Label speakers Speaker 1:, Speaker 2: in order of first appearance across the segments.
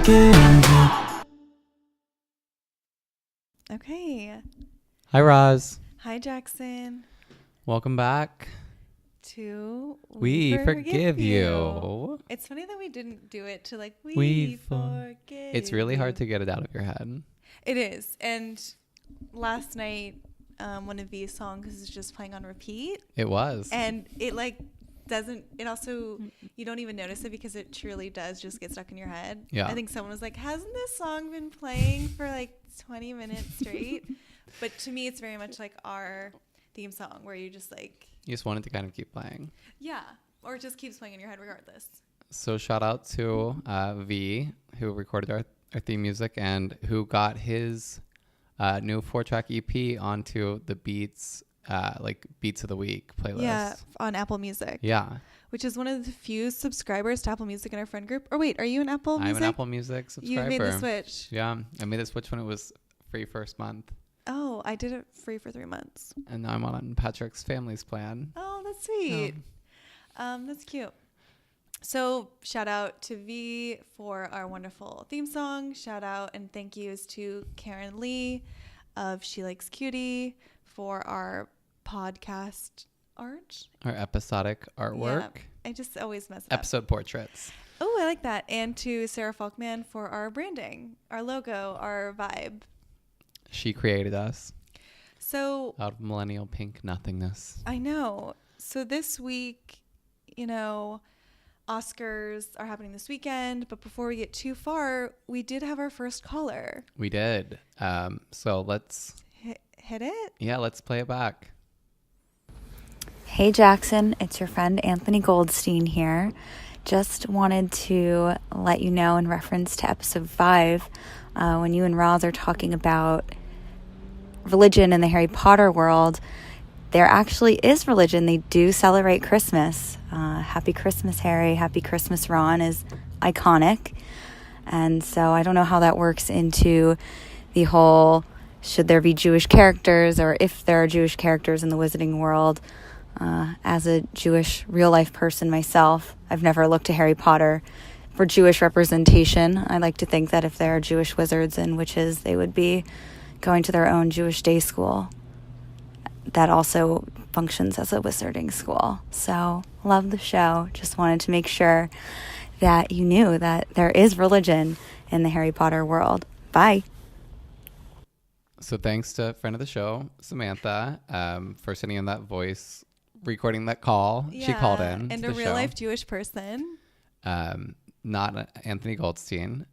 Speaker 1: forgive you.
Speaker 2: Okay.
Speaker 3: Hi, Rozz.
Speaker 2: Hi, Jackson.
Speaker 3: Welcome back.
Speaker 2: To
Speaker 3: We forgive you.
Speaker 2: It's funny that we didn't do it to like
Speaker 3: We
Speaker 2: forgive.
Speaker 3: It's really
Speaker 2: you.
Speaker 3: hard to get it out of your head.
Speaker 2: It is. And last night, one of these songs is just playing on repeat.
Speaker 3: It was.
Speaker 2: And it like doesn't, it also, you don't even notice it because it truly does just get stuck in your head.
Speaker 3: Yeah.
Speaker 2: I think someone was like, hasn't this song been playing for like 20 minutes straight? But to me, it's very much like our theme song where you just like,
Speaker 3: You just wanted to kind of keep playing.
Speaker 2: yeah, or it just keeps playing in your head regardless.
Speaker 3: So shout out to V, who recorded our theme music and who got his new 4-track EP onto the Beats Beats of the Week playlist.
Speaker 2: Yeah, on Apple Music.
Speaker 3: Yeah.
Speaker 2: Which is one of the few subscribers to Apple Music in our friend group. Or wait, are you an Apple Music?
Speaker 3: I'm an Apple Music subscriber.
Speaker 2: You made the switch.
Speaker 3: Yeah. I made the switch when it was free first month.
Speaker 2: Oh, I did it free for 3 months.
Speaker 3: And now I'm on Patrick's family's plan.
Speaker 2: Oh, that's sweet. That's cute. So shout out to V for our wonderful theme song. Shout out and thank yous to Karen Lee of She Likes Cutie for our podcast art.
Speaker 3: Our episodic artwork.
Speaker 2: Yeah, I just always mess it up.
Speaker 3: Episode portraits.
Speaker 2: Oh, I like that. And to Sarah Falkman for our branding, our logo, our vibe.
Speaker 3: She created us
Speaker 2: So
Speaker 3: out of millennial pink nothingness.
Speaker 2: I know. So this week, Oscars are happening this weekend. But before we get too far, we did have our first caller.
Speaker 3: We did. So let's
Speaker 2: Hit it?
Speaker 3: let's play it back.
Speaker 4: Hey Jackson, it's your friend Anthony Goldstein here. Just wanted to let you know in reference to episode 5, when you and Rozz are talking about religion in the Harry Potter world, there actually is religion. They do celebrate Christmas. Happy Christmas, Harry. Happy Christmas, Ron is iconic. And so I don't know how that works into the whole, should there be Jewish characters or if there are Jewish characters in the wizarding world. As a Jewish real-life person myself, I've never looked to Harry Potter for Jewish representation. I like to think that if there are Jewish wizards and witches, they would be going to their own Jewish day school that also functions as a wizarding school. So, love the show. Just wanted to make sure that you knew that there is religion in the Harry Potter world. Bye.
Speaker 3: So thanks to friend of the show, Samantha, for sending in that voice, recording that call.
Speaker 2: Yeah,
Speaker 3: She called in.
Speaker 2: And
Speaker 3: to
Speaker 2: a
Speaker 3: the
Speaker 2: real
Speaker 3: show.
Speaker 2: life Jewish person.
Speaker 3: Not Anthony Goldstein.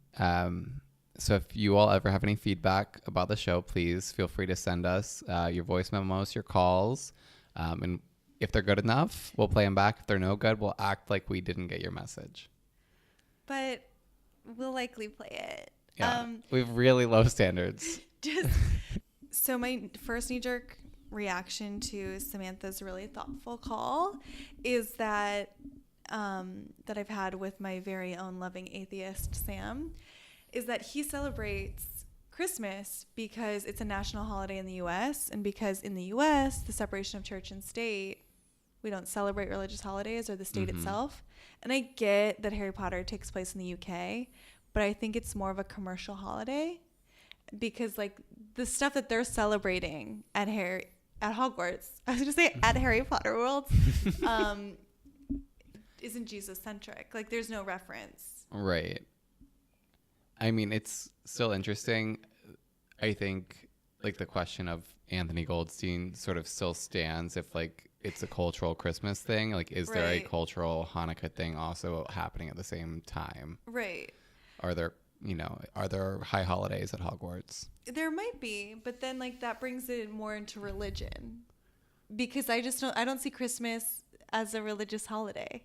Speaker 3: So if you all ever have any feedback about the show, please feel free to send us your voice memos, your calls. And if they're good enough, we'll play them back. If they're no good, we'll act like we didn't get your message.
Speaker 2: But we'll likely play it.
Speaker 3: Yeah, we have really low standards.
Speaker 2: So my first knee-jerk reaction to Samantha's really thoughtful call is that I've had with my very own loving atheist Sam, is that he celebrates Christmas because it's a national holiday in the U.S. and because in the U.S. the separation of church and state, we don't celebrate religious holidays or the state itself. And I get that Harry Potter takes place in the UK, but I think it's more of a commercial holiday because like the stuff that they're celebrating at Hogwarts, I was going to say at Harry Potter World, isn't Jesus centric. Like there's no reference.
Speaker 3: Right. I mean, it's still interesting. I think like the question of Anthony Goldstein sort of still stands if like it's a cultural Christmas thing. Like, is there a cultural Hanukkah thing also happening at the same time?
Speaker 2: Right.
Speaker 3: Are there high holidays at Hogwarts?
Speaker 2: There might be, but then like that brings it more into religion because I don't see Christmas as a religious holiday.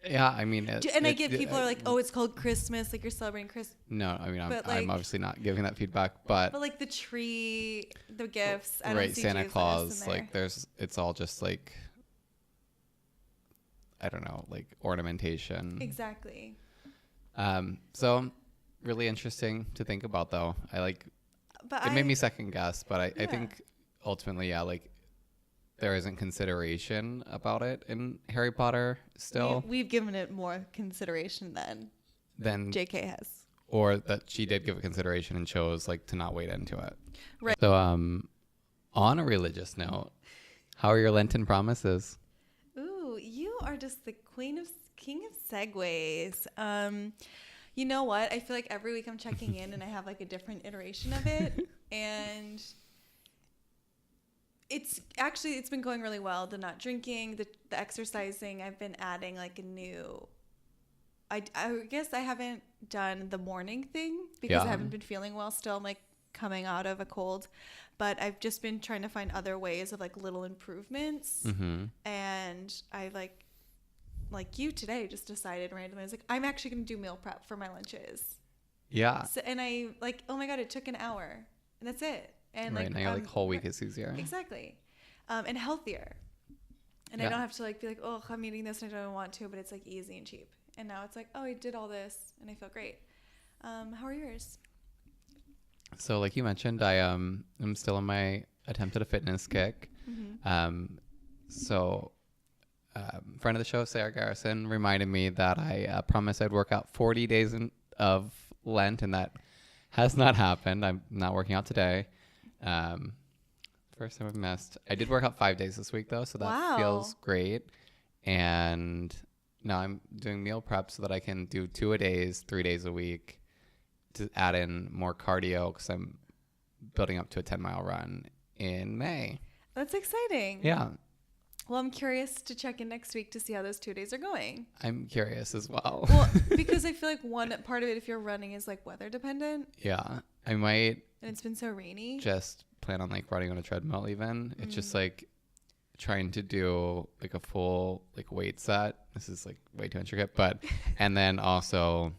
Speaker 3: Yeah, I mean,
Speaker 2: I get people are like, oh, it's called Christmas, like you're celebrating Christmas.
Speaker 3: No, I mean,
Speaker 2: But,
Speaker 3: I'm obviously not giving that feedback, but
Speaker 2: like the tree, the gifts, I don't
Speaker 3: right,
Speaker 2: see
Speaker 3: Santa
Speaker 2: Jesus
Speaker 3: Claus,
Speaker 2: in there.
Speaker 3: like it's all just like, I don't know, like ornamentation.
Speaker 2: Exactly.
Speaker 3: So really interesting to think about though. It made me second guess, but I think ultimately, yeah, like there isn't consideration about it in Harry Potter still.
Speaker 2: We've given it more consideration than
Speaker 3: Then
Speaker 2: JK has.
Speaker 3: or that she did give it consideration and chose like to not wade into it.
Speaker 2: Right.
Speaker 3: So on a religious note, how are your Lenten promises?
Speaker 2: Ooh, you are just the king of segues. You know what? I feel like every week I'm checking in and I have like a different iteration of it. And it's been going really well. The not drinking, the exercising. I've been adding like a new, I guess I haven't done the morning thing because I haven't been feeling well still. I'm like coming out of a cold, but I've just been trying to find other ways of like little improvements. And I like you today just decided randomly, I was like, I'm actually going to do meal prep for my lunches. Yeah. So, and I like, oh my God, it took an hour and that's it. And
Speaker 3: right,
Speaker 2: like,
Speaker 3: now like whole week is easier.
Speaker 2: Exactly. And healthier. And I don't have to like be like, oh, I'm eating this and I don't want to, but it's like easy and cheap. And now it's like, oh, I did all this and I feel great. How are yours?
Speaker 3: So like you mentioned, I'm still on my attempt at a fitness kick. So friend of the show, Sarah Garrison, reminded me that I promised I'd work out 40 days of Lent, and that has not happened. I'm not working out today. First time I've missed. I did work out 5 days this week though, so that feels great. And now I'm doing meal prep so that I can do 2-a-days, 3 days a week to add in more cardio because I'm building up to a 10-mile run in May.
Speaker 2: That's exciting.
Speaker 3: Yeah.
Speaker 2: Well, I'm curious to check in next week to see how those 2 days are going.
Speaker 3: I'm curious as well.
Speaker 2: Well, because I feel like one part of it, if you're running, is like weather dependent.
Speaker 3: Yeah. I might.
Speaker 2: And it's been so rainy.
Speaker 3: Just plan on like running on a treadmill even. It's just like trying to do like a full like weight set. This is like way too intricate, but and then also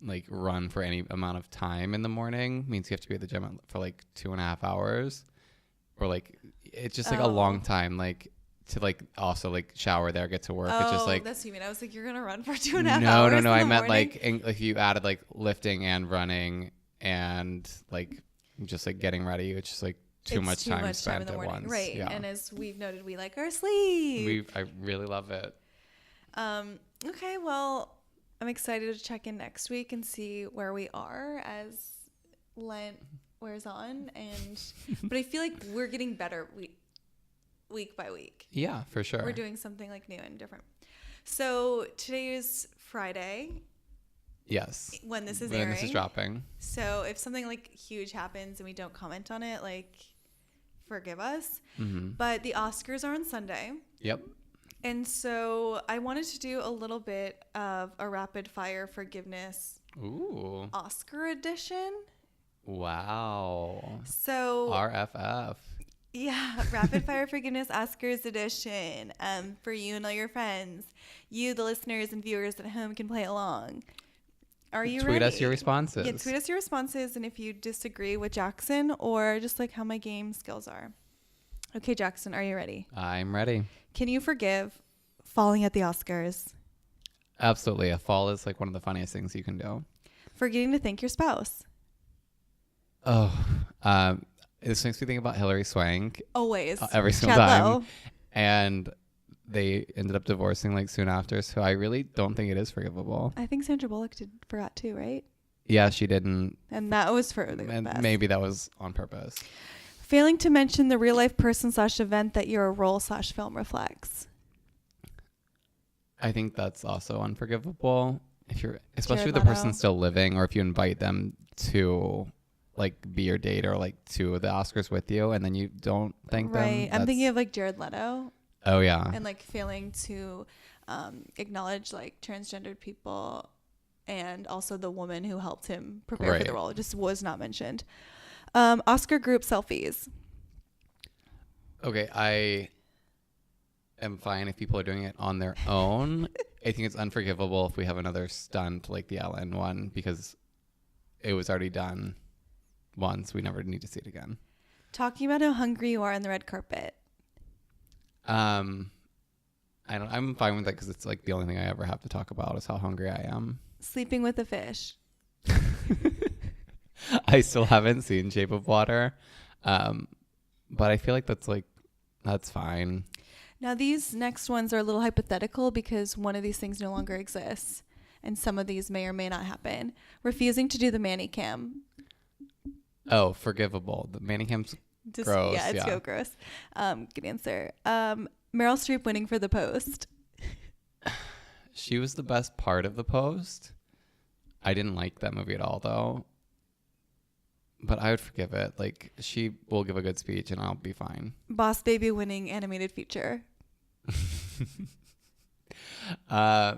Speaker 3: like run for any amount of time in the morning means you have to be at the gym for like 2.5 hours, or like it's just like a long time, like to like also like shower there, get to work. It's just like,
Speaker 2: that's what you mean. I was like, you're gonna run for 2.5 hours.
Speaker 3: No, I meant like if you added like lifting and running and like just like getting ready, it's just like too much time spent at once.
Speaker 2: Right. Yeah. And as we've noted, we like our sleep.
Speaker 3: I really love it.
Speaker 2: Okay, well, I'm excited to check in next week and see where we are as Lent wears on. But I feel like we're getting better week by week.
Speaker 3: Yeah, for sure.
Speaker 2: We're doing something like new and different. So today is Friday.
Speaker 3: Yes.
Speaker 2: When this is airing.
Speaker 3: When this is dropping.
Speaker 2: So if something like huge happens and we don't comment on it, like forgive us. But the Oscars are on Sunday.
Speaker 3: Yep.
Speaker 2: And so I wanted to do a little bit of a rapid fire forgiveness Oscar edition.
Speaker 3: Wow.
Speaker 2: So
Speaker 3: RFF.
Speaker 2: Yeah, rapid fire forgiveness Oscars edition. For you and all your friends. You, the listeners and viewers at home, can play along. Are you ready?
Speaker 3: Tweet us your responses.
Speaker 2: Yeah, tweet us your responses, and if you disagree with Jackson or just like how my game skills are. Okay, Jackson, are you ready?
Speaker 3: I'm ready.
Speaker 2: Can you forgive falling at the Oscars?
Speaker 3: Absolutely. A fall is like one of the funniest things you can do.
Speaker 2: Forgetting to thank your spouse.
Speaker 3: This makes me think about Hilary Swank.
Speaker 2: Always.
Speaker 3: Every single time. And they ended up divorcing like soon after, so I really don't think it is forgivable.
Speaker 2: I think Sandra Bullock forgot too, right?
Speaker 3: Yeah, she didn't.
Speaker 2: And that was for the best.
Speaker 3: Maybe that was on purpose.
Speaker 2: Failing to mention the real life person / event that your role / film reflects.
Speaker 3: I think that's also unforgivable. If you're, especially if the
Speaker 2: Leto.
Speaker 3: person's still living, or if you invite them to like be your date or like to the Oscars with you, and then you don't thank them.
Speaker 2: Right. I'm thinking of like Jared Leto.
Speaker 3: Oh yeah.
Speaker 2: And like failing to acknowledge like transgendered people, and also the woman who helped him prepare for the role. It just was not mentioned. Oscar group selfies.
Speaker 3: Okay, I am fine if people are doing it on their own. I think it's unforgivable if we have another stunt like the Ellen one, because it was already done once. We never need to see it again.
Speaker 2: Talking about how hungry you are on the red carpet.
Speaker 3: I'm fine with that because it's like the only thing I ever have to talk about is how hungry I am.
Speaker 2: Sleeping with a fish.
Speaker 3: I still haven't seen Shape of Water, but I feel like that's fine.
Speaker 2: Now these next ones are a little hypothetical because one of these things no longer exists, and some of these may or may not happen. Refusing to do the manicam.
Speaker 3: Oh, forgivable. The manicam's gross.
Speaker 2: Yeah, it's so gross. Good answer. Meryl Streep winning for The Post.
Speaker 3: She was the best part of The Post. I didn't like that movie at all, though. But I would forgive it. Like, she will give a good speech and I'll be fine.
Speaker 2: Boss Baby winning animated feature.
Speaker 3: I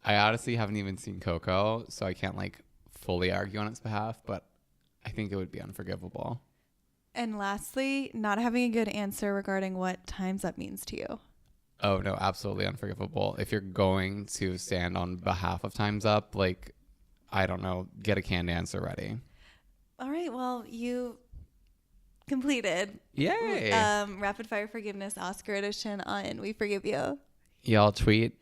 Speaker 3: honestly haven't even seen Coco, so I can't like fully argue on its behalf, but I think it would be unforgivable.
Speaker 2: And lastly, not having a good answer regarding what Time's Up means to you.
Speaker 3: Oh, no, absolutely unforgivable. If you're going to stand on behalf of Time's Up, like, I don't know, get a canned answer ready.
Speaker 2: All right, well, you completed.
Speaker 3: Yay!
Speaker 2: Rapid Fire Forgiveness Oscar edition on We Forgive You.
Speaker 3: Y'all tweet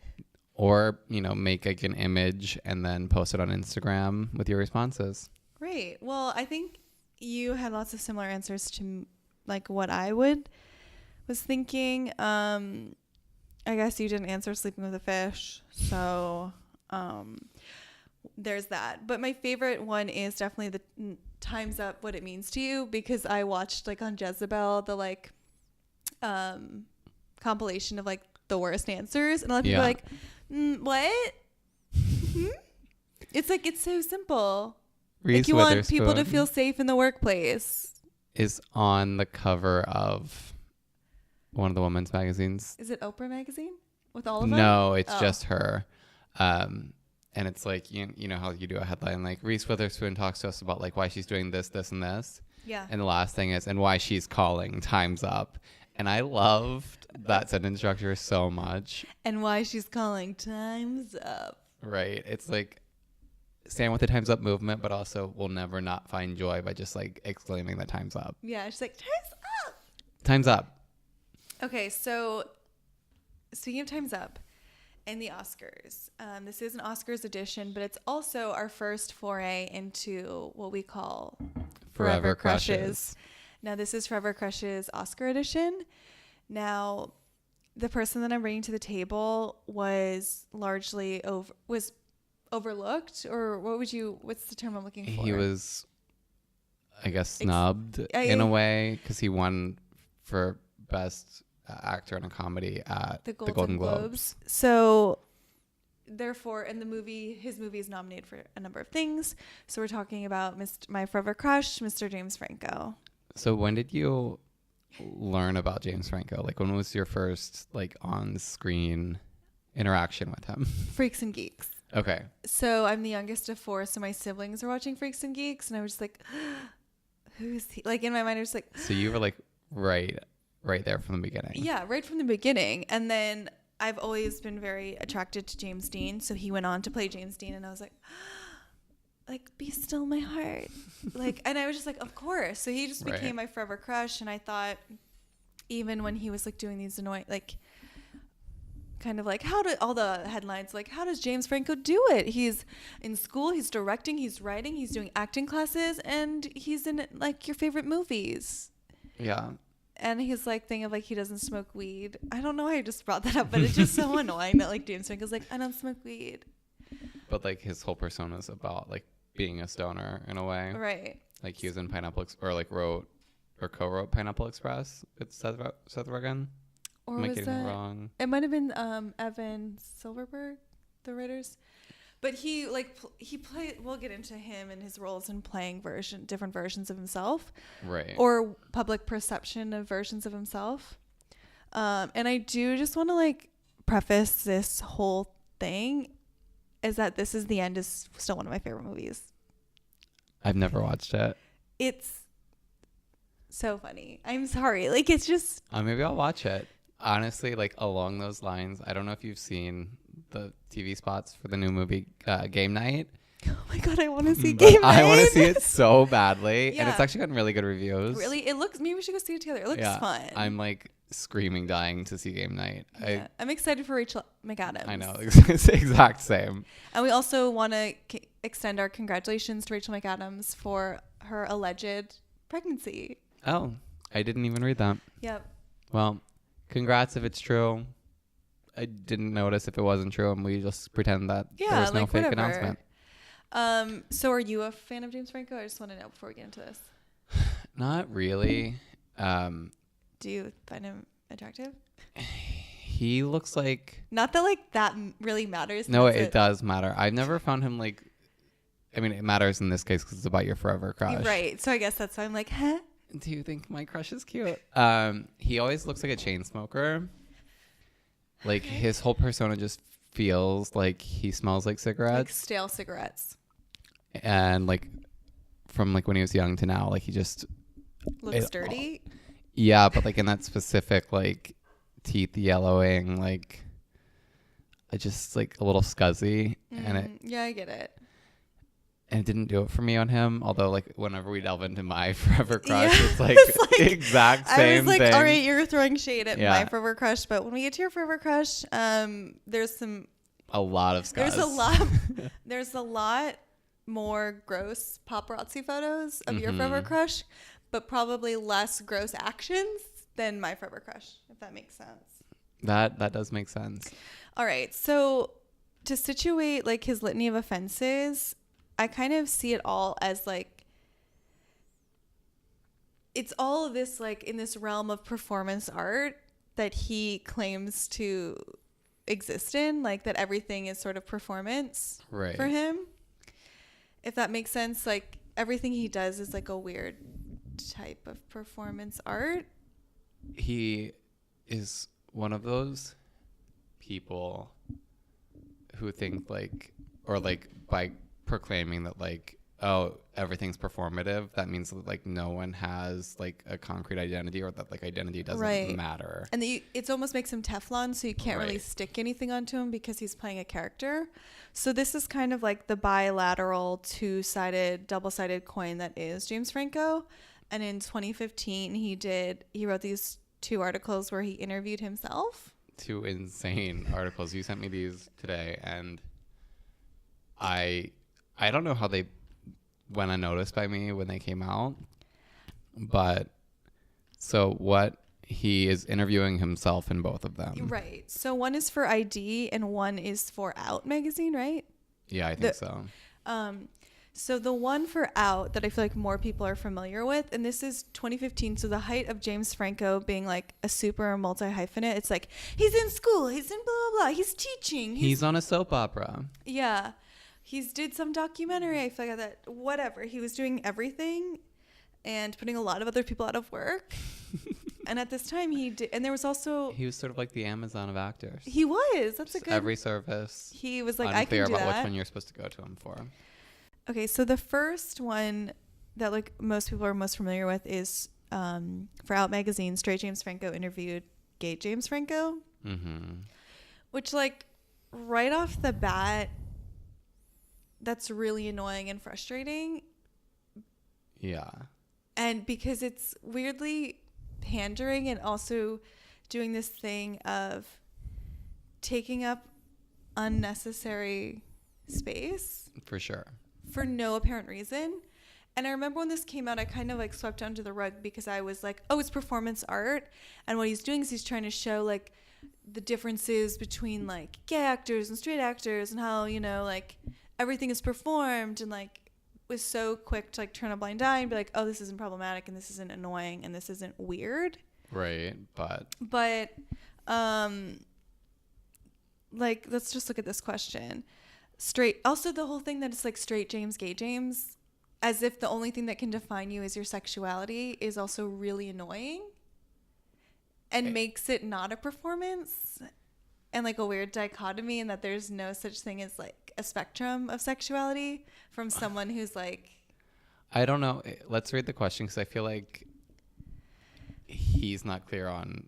Speaker 3: or, make like an image and then post it on Instagram with your responses.
Speaker 2: Great. Well, I think you had lots of similar answers to like what I was thinking. I guess you didn't answer Sleeping with a Fish. So there's that. But my favorite one is definitely the Time's Up, What It Means to You, because I watched like on Jezebel the like compilation of like the worst answers. And a lot of people are like, what? It's like, it's so simple.
Speaker 3: Reese
Speaker 2: like you want
Speaker 3: Witherspoon
Speaker 2: people to feel safe in the workplace.
Speaker 3: Is on the cover of one of the women's magazines.
Speaker 2: Is it Oprah magazine with all of them?
Speaker 3: No, it's just her. And it's like, you know how you do a headline like Reese Witherspoon talks to us about like why she's doing this, this, and this.
Speaker 2: Yeah.
Speaker 3: And the last thing is, and why she's calling Time's Up. And I loved that sentence structure so much.
Speaker 2: And why she's calling Time's Up.
Speaker 3: Right. It's like stand with the Time's Up movement, but also will never not find joy by just like exclaiming that Time's Up.
Speaker 2: Yeah. She's like, Time's Up.
Speaker 3: Time's Up.
Speaker 2: Okay. So speaking of Time's Up and the Oscars, this is an Oscars edition, but it's also our first foray into what we call Forever Crushes. Now, this is Forever Crushes Oscar edition. Now, the person that I'm bringing to the table was largely overlooked, or what's the term I'm looking for?
Speaker 3: He was, I guess, snubbed in a way because he won for Best Actor in a Comedy at the Golden Globes.
Speaker 2: So, therefore, in the movie, his movie is nominated for a number of things. So, we're talking about my forever crush, Mr. James Franco.
Speaker 3: So when did you learn about James Franco? Like, when was your first like on-screen interaction with him?
Speaker 2: Freaks and Geeks.
Speaker 3: Okay.
Speaker 2: So I'm the youngest of 4, so my siblings are watching Freaks and Geeks, and I was just like, who is he? Like, in my mind, I was like...
Speaker 3: So you were like right there from the beginning.
Speaker 2: Yeah, right from the beginning. And then I've always been very attracted to James Dean, so he went on to play James Dean, and I was like... be still my heart. And I was just like, of course. So he just became my forever crush. And I thought, even when he was like doing these annoying, like kind of like, how do all the headlines, like, how does James Franco do it? He's in school, he's directing, he's writing, he's doing acting classes, and he's in like your favorite movies.
Speaker 3: Yeah.
Speaker 2: And his like thing of like, he doesn't smoke weed. I don't know why I just brought that up, but it's just so annoying that like James Franco's like, I don't smoke weed. But
Speaker 3: like his whole persona is about like being a stoner in a way.
Speaker 2: Right.
Speaker 3: Like he was in Pineapple or like wrote or co-wrote Pineapple Express with Seth Rogen.
Speaker 2: Or
Speaker 3: Am I
Speaker 2: was
Speaker 3: getting it
Speaker 2: that
Speaker 3: wrong?
Speaker 2: It might have been Evan Silverberg, the writers. But he played, we'll get into him and his roles in playing different versions of himself.
Speaker 3: Right.
Speaker 2: Or public perception of versions of himself. And I do just want to like preface this whole thing is that This Is the End is still one of my favorite movies.
Speaker 3: I've never watched it.
Speaker 2: It's so funny. I'm sorry. Like, it's just...
Speaker 3: Maybe I'll watch it. Honestly, like, along those lines, I don't know if you've seen the TV spots for the new movie, Game Night.
Speaker 2: Oh my God, I want to see Game Night.
Speaker 3: I want to see it so badly.
Speaker 2: Yeah.
Speaker 3: And it's actually gotten really good reviews.
Speaker 2: Really? It looks... Maybe we should go see it together. It looks fun.
Speaker 3: I'm, like, screaming, dying to see Game Night.
Speaker 2: Yeah. I'm excited for Rachel McAdams.
Speaker 3: I know. It's the exact same.
Speaker 2: And we also want to extend our congratulations to Rachel McAdams for her alleged pregnancy.
Speaker 3: Oh, I didn't even read that.
Speaker 2: Yep.
Speaker 3: Well, congrats if it's true. I didn't notice if it wasn't true, and we just pretend that there was no
Speaker 2: like,
Speaker 3: fake
Speaker 2: whatever.
Speaker 3: announcement.
Speaker 2: So are you a fan of James Franco? I just want to know before we get into this.
Speaker 3: Not really.
Speaker 2: Do you find him attractive?
Speaker 3: He looks like...
Speaker 2: Not that like that really matters.
Speaker 3: No, it does matter. I've never found him like... I mean, it matters in this case because it's about your forever crush.
Speaker 2: Right. So I guess that's why I'm like, huh?
Speaker 3: Do you think my crush is cute? He always looks like a chain smoker. Like his whole persona just feels like he smells like cigarettes.
Speaker 2: Like stale cigarettes.
Speaker 3: And like from like when he was young to now, like he just
Speaker 2: Looks dirty.
Speaker 3: Yeah, but like in that specific like teeth yellowing, like I just like a little scuzzy, and
Speaker 2: yeah, I get it.
Speaker 3: And it didn't do it for me on him. Although, like, whenever we delve into my forever crush, it's like the exact same
Speaker 2: I was like,
Speaker 3: thing.
Speaker 2: all right, you're throwing shade at my forever crush, but when we get to your forever crush, there's
Speaker 3: a lot of scars.
Speaker 2: There's a lot more gross paparazzi photos of your forever crush, but probably less gross actions than my forever crush, if that makes sense.
Speaker 3: That does make sense.
Speaker 2: All right, so to situate like his litany of offenses, I kind of see it all as like, it's all of this like in this realm of performance art that he claims to exist in, like that everything is sort of performance for him. If that makes sense, like everything he does is like a weird type of performance art.
Speaker 3: He is one of those people who think like, or like by proclaiming that like, oh, everything's performative, that means that like no one has like a concrete identity, or that like identity doesn't matter,
Speaker 2: and it almost makes him Teflon, so you can't really stick anything onto him because he's playing a character. So this is kind of like the bilateral, two-sided, double-sided coin that is James Franco. And in 2015 he wrote these 2 articles where he interviewed himself.
Speaker 3: 2 insane articles. You sent me these today, and I don't know how they went unnoticed by me when they came out, but so what, he is interviewing himself in both of them.
Speaker 2: Right. So one is for ID and one is for Out magazine, right?
Speaker 3: Yeah, I think so.
Speaker 2: So the one for Out that I feel like more people are familiar with, and this is 2015, so the height of James Franco being like a super multi-hyphenate. It's like, he's in school, he's in blah, blah, blah, he's teaching.
Speaker 3: He's on a soap opera.
Speaker 2: Yeah. He's did some documentary, I feel like that, whatever. He was doing everything and putting a lot of other people out of work. And at this time he did, and there was also...
Speaker 3: He was sort of like the Amazon of actors.
Speaker 2: He was. That's a good...
Speaker 3: Every service.
Speaker 2: He was like, I can do that.
Speaker 3: Unclear about which one you're supposed to go to him for.
Speaker 2: Okay, so the first one that like most people are most familiar with is for Out magazine, straight James Franco interviewed gay James Franco. Mm-hmm. Which like right off the bat, that's really annoying and frustrating.
Speaker 3: Yeah.
Speaker 2: And because it's weirdly pandering and also doing this thing of taking up unnecessary space.
Speaker 3: For sure.
Speaker 2: For no apparent reason. And I remember when this came out, I kind of like swept under the rug because I was like, oh, it's performance art. And what he's doing is he's trying to show like the differences between like gay actors and straight actors and how, you know, like everything is performed, and like was so quick to like turn a blind eye and be like, oh, this isn't problematic and this isn't annoying and this isn't weird.
Speaker 3: Right. But
Speaker 2: like, let's just look at this question. Straight, also the whole thing that it's like straight James, gay James, as if the only thing that can define you is your sexuality, is also really annoying and makes it not a performance and like a weird dichotomy, and that there's no such thing as like a spectrum of sexuality from someone who's like...
Speaker 3: I don't know. Let's read the question because I feel like he's not clear on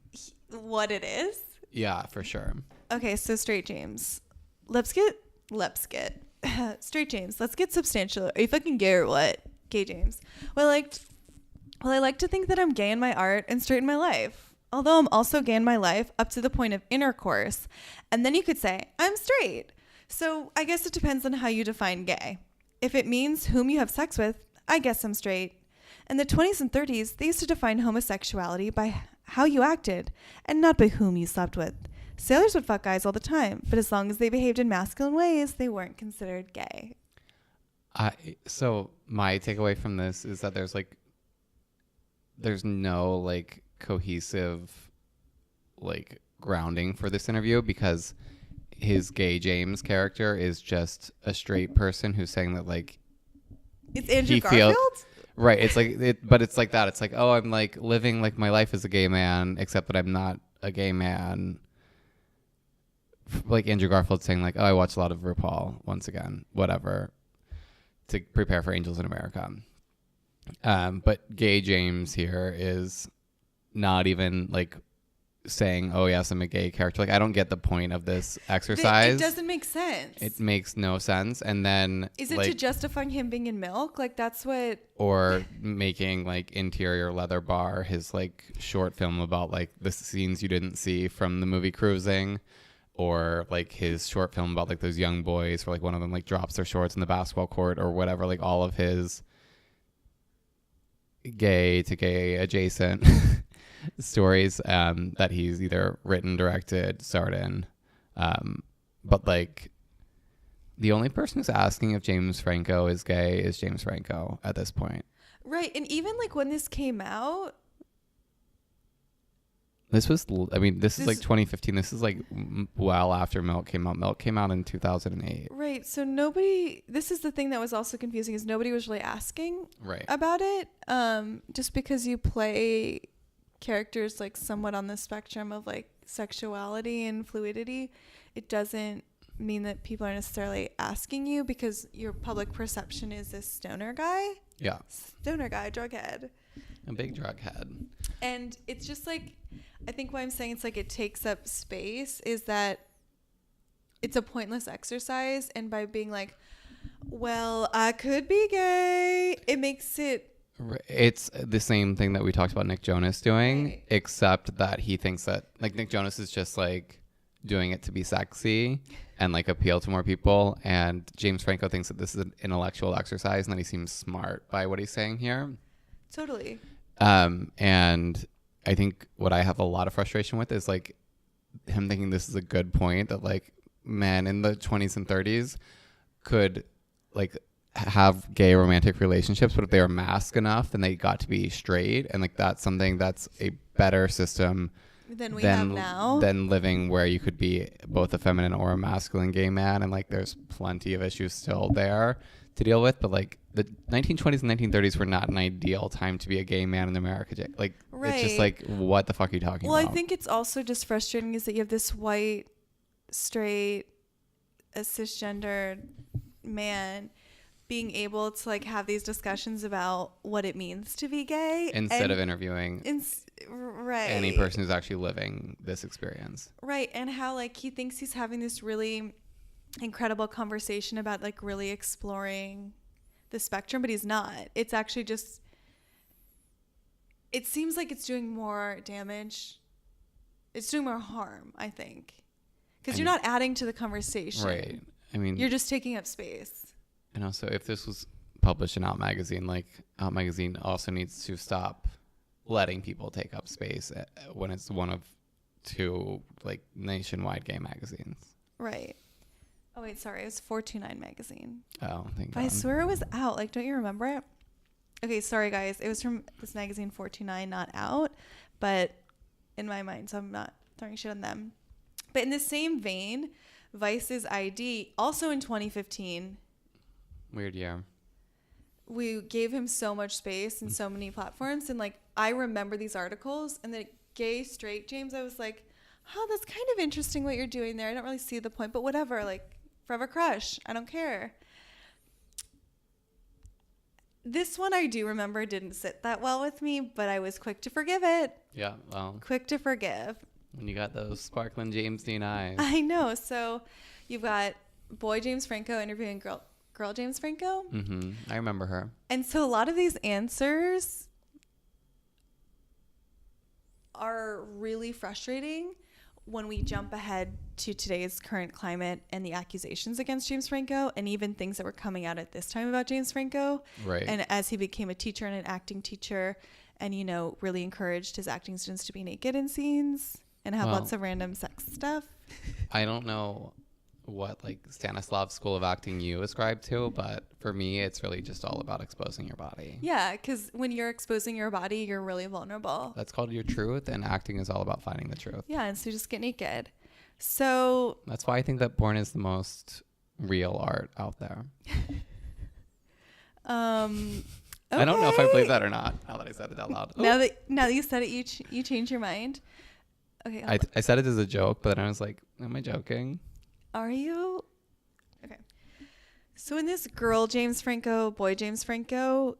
Speaker 2: what it is.
Speaker 3: Yeah, for sure. Okay,
Speaker 2: so straight James. Let's get straight James. Let's get substantial. Are you fucking gay or what? Gay James. Well, I like to think that I'm gay in my art and straight in my life. Although I'm also gay in my life up to the point of intercourse. And then you could say, I'm straight. So I guess it depends on how you define gay. If it means whom you have sex with, I guess I'm straight. In the 20s and 30s, they used to define homosexuality by how you acted and not by whom you slept with. Sailors would fuck guys all the time, but as long as they behaved in masculine ways, they weren't considered gay.
Speaker 3: So my takeaway from this is that there's no like cohesive like grounding for this interview, because his gay James character is just a straight person who's saying that like
Speaker 2: it's Andrew Garfield.
Speaker 3: Right. It's like but it's like that. It's like, oh, I'm like living like my life as a gay man, except that I'm not a gay man. Like Andrew Garfield saying like, oh, I watch a lot of RuPaul once again, whatever, to prepare for Angels in America. But gay James here is not even like saying, oh yes, I'm a gay character. Like, I don't get the point of this exercise.
Speaker 2: It doesn't make sense.
Speaker 3: It makes no sense. And then
Speaker 2: is it like, to justify him being in milk? Like, that's what...
Speaker 3: Or making like Interior Leather Bar his like short film about like the scenes you didn't see from the movie Cruising, or like his short film about like those young boys where like one of them like drops their shorts in the basketball court or whatever. Like all of his gay to gay adjacent stories that he's either written, directed, starred in. But like the only person who's asking if James Franco is gay is James Franco at this point.
Speaker 2: Right. And even like when this came out,
Speaker 3: this is like 2015. This is like well after Milk came out. Milk came out in 2008.
Speaker 2: Right. So this is the thing that was also confusing, is nobody was really asking about it. Just because you play characters like somewhat on the spectrum of like sexuality and fluidity, it doesn't mean that people are necessarily asking you, because your public perception is this stoner guy.
Speaker 3: Yeah.
Speaker 2: Stoner guy, drug head.
Speaker 3: A big drug head.
Speaker 2: And it's just like, I think why I'm saying it's like it takes up space is that it's a pointless exercise. And by being like, well, I could be gay, it makes it...
Speaker 3: It's the same thing that we talked about Nick Jonas doing,
Speaker 2: right,
Speaker 3: except that he thinks that like Nick Jonas is just like doing it to be sexy and like appeal to more people. And James Franco thinks that this is an intellectual exercise and that he seems smart by what he's saying here.
Speaker 2: Totally.
Speaker 3: And I think what I have a lot of frustration with is like him thinking this is a good point, that like men in the 20s and 30s could like have gay romantic relationships, but if they were masked enough, then they got to be straight. And like that's something that's a better system
Speaker 2: than we have now,
Speaker 3: than living where you could be both a feminine or a masculine gay man. And like there's plenty of issues still there to deal with, but like the 1920s and 1930s were not an ideal time to be a gay man in America. Like It's just like, what the fuck are you talking about?
Speaker 2: Well, I think it's also just frustrating is that you have this white, straight, cisgendered man being able to like have these discussions about what it means to be gay
Speaker 3: instead of interviewing any person who's actually living this experience.
Speaker 2: Right. And how like he thinks he's having this really incredible conversation about like really exploring the spectrum, but he's not. It's actually just, it seems like it's doing more damage. It's doing more harm, I think, because you're not adding to the conversation.
Speaker 3: Right. I mean,
Speaker 2: you're just taking up space.
Speaker 3: And also, if this was published in Out Magazine, like Out Magazine also needs to stop letting people take up space when it's one of two like nationwide gay magazines.
Speaker 2: Right. Oh wait, sorry, it was 429 magazine.
Speaker 3: Oh, thank
Speaker 2: God.
Speaker 3: God.
Speaker 2: I swear it was Out. Like, don't you remember it? Okay, sorry guys, it was from this magazine 429, not Out, but in my mind, so I'm not throwing shit on them. But in the same vein, Vice's ID, also in 2015.
Speaker 3: Weird year.
Speaker 2: We gave him so much space and so many platforms, and like I remember these articles, and the gay straight James, I was like, oh, that's kind of interesting what you're doing there. I don't really see the point, but whatever, like forever crush, I don't care. This one I do remember didn't sit that well with me, but I was quick to forgive it.
Speaker 3: Yeah, well,
Speaker 2: quick to forgive
Speaker 3: when you got those sparkling James Dean eyes.
Speaker 2: I know. So you've got boy James Franco interviewing girl James Franco.
Speaker 3: Mm-hmm. I remember her.
Speaker 2: And so a lot of these answers are really frustrating when we jump ahead to today's current climate and the accusations against James Franco, and even things that were coming out at this time about James Franco.
Speaker 3: Right.
Speaker 2: And as he became a teacher and an acting teacher, and, you know, really encouraged his acting students to be naked in scenes. and have
Speaker 3: Well,
Speaker 2: lots of random sex stuff.
Speaker 3: I don't know what like Stanislav School of Acting you ascribe to, but for me, it's really just all about exposing your body.
Speaker 2: Yeah, because when you're exposing your body, you're really vulnerable.
Speaker 3: That's called your truth, and acting is all about finding the truth.
Speaker 2: Yeah, and so just get naked. So
Speaker 3: That's why I think that porn is the most real art out there. I don't know if I believe that or not. Now that I said it out loud.
Speaker 2: Now that you said it, you change your mind. Okay.
Speaker 3: I said it as a joke, but then I was like, am I joking?
Speaker 2: Are you? Okay. So in this girl James Franco, boy James Franco,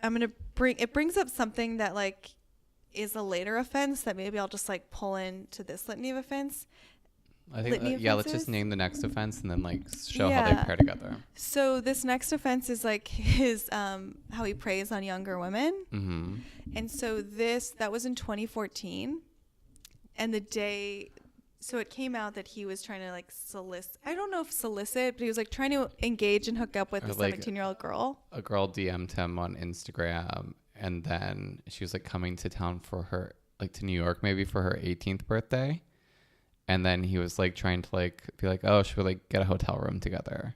Speaker 2: it brings up something that like is a later offense that maybe I'll just like pull into this lithow of offense.
Speaker 3: I think let's
Speaker 2: offenses?
Speaker 3: just name the next offense and then like show how they pair together.
Speaker 2: So this next offense is like his how he preys on younger women.
Speaker 3: Mm-hmm.
Speaker 2: And so that was in 2014, and so it came out that he was trying to like solicit. I don't know if solicit, but he was like trying to engage and hook up with a 17-year-old girl.
Speaker 3: A girl DM'd him on Instagram, and then she was like coming to town for her, like to New York maybe for her 18th birthday. And then he was like trying to like be like, oh, should we like get a hotel room together?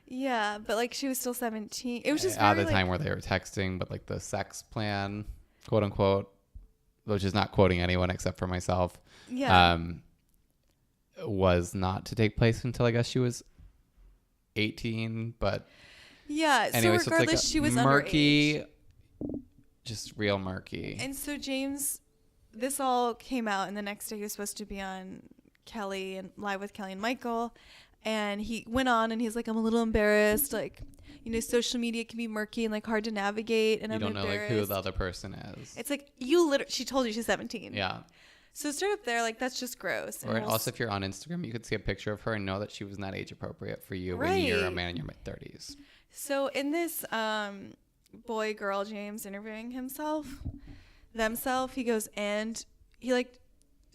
Speaker 2: Yeah, but like she was still 17. It was just
Speaker 3: at the time where they were texting, but like the sex plan, quote unquote, which is not quoting anyone except for myself.
Speaker 2: Yeah.
Speaker 3: Was not to take place until I guess she was 18. But
Speaker 2: yeah.
Speaker 3: anyway,
Speaker 2: so regardless,
Speaker 3: it's like
Speaker 2: she was
Speaker 3: murky,
Speaker 2: underage.
Speaker 3: Just real murky.
Speaker 2: And so this all came out, and the next day he was supposed to be on Kelly and live with Kelly and Michael, and he went on and he's like, I'm a little embarrassed, like, you know, social media can be murky and like hard to navigate, and
Speaker 3: you
Speaker 2: I'm
Speaker 3: don't know like who the other person is.
Speaker 2: It's like she told you she's 17.
Speaker 3: Yeah.
Speaker 2: So start up there, like that's just gross.
Speaker 3: Or also, if you're on Instagram, you could see a picture of her and know that she was not age appropriate for you when
Speaker 2: Right.
Speaker 3: you're a man in your mid-30s.
Speaker 2: So in this boy girl James interviewing themselves, he goes and he like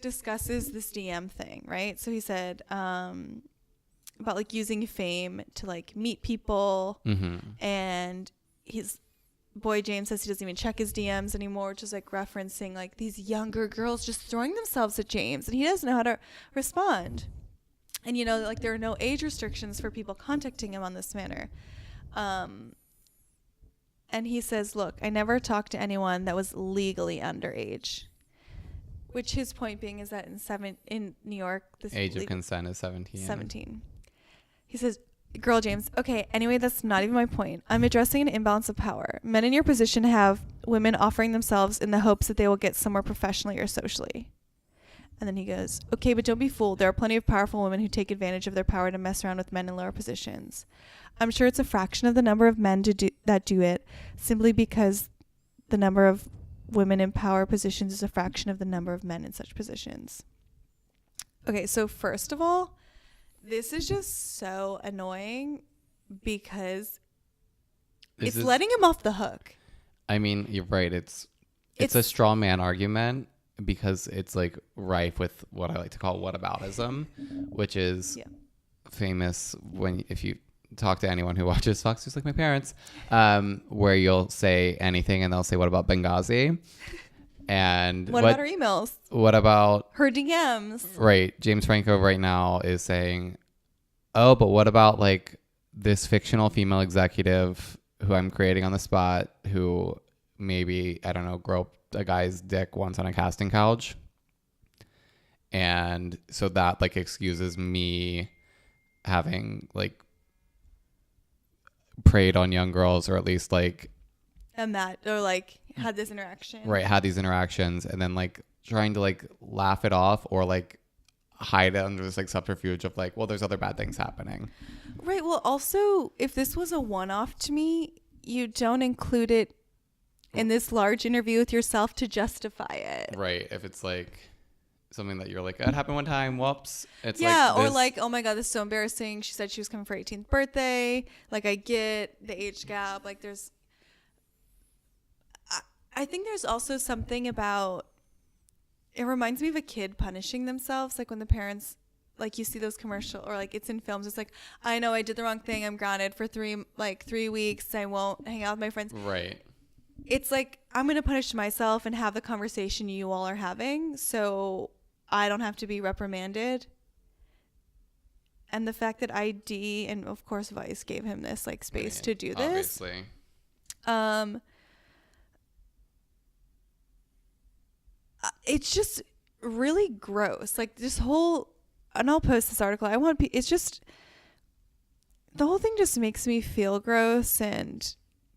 Speaker 2: discusses this DM thing, right? So he said about like using fame to like meet people, and his boy James says he doesn't even check his DMs anymore, which is like referencing like these younger girls just throwing themselves at James, and he doesn't know how to respond. And you know, like there are no age restrictions for people contacting him on this manner. And he says, look, I never talked to anyone that was legally underage. Which his point being is that in New York, this
Speaker 3: age of consent is 17.
Speaker 2: 17. He says, girl James, okay, anyway, that's not even my point. I'm addressing an imbalance of power. Men in your position have women offering themselves in the hopes that they will get somewhere professionally or socially. And then he goes, okay, but don't be fooled. There are plenty of powerful women who take advantage of their power to mess around with men in lower positions. I'm sure it's a fraction of the number of men that do it, simply because the number of women in power positions is a fraction of the number of men in such positions. Okay, so first of all, this is just so annoying because it's letting him off the hook.
Speaker 3: I mean, you're right. It's a straw man argument because it's like rife with what I like to call whataboutism, which is famous if you talk to anyone who watches Fox News like my parents, where you'll say anything and they'll say, what about Benghazi? And
Speaker 2: what about her emails?
Speaker 3: What about
Speaker 2: her DMs?
Speaker 3: Right. James Franco right now is saying, oh, but what about like this fictional female executive who I'm creating on the spot who maybe, I don't know, groped a guy's dick once on a casting couch? And so that like excuses me having like preyed on young girls, or at least like
Speaker 2: or like had this interaction.
Speaker 3: Right, had these interactions, and then like trying to like laugh it off or like hide it under this like subterfuge of like, well, there's other bad things happening.
Speaker 2: Right. Well, also, if this was a one-off to me, you don't include it in this large interview with yourself to justify it.
Speaker 3: Right. If it's like something that you're like, it happened one time, whoops. It's
Speaker 2: or like, oh my God, this is so embarrassing. She said she was coming for her 18th birthday. Like, I get the age gap. Like, I think there's also something about, it reminds me of a kid punishing themselves. Like when the parents, like you see those commercials, or like it's in films. It's like, I know I did the wrong thing. I'm grounded for 3 weeks. I won't hang out with my friends.
Speaker 3: Right.
Speaker 2: It's like, I'm going to punish myself and have the conversation you all are having. So I don't have to be reprimanded. And the fact that ID and of course Vice gave him this like space to do this.
Speaker 3: Obviously.
Speaker 2: It's just really gross. Like this whole, and I'll post this article. It's just, the whole thing just makes me feel gross, and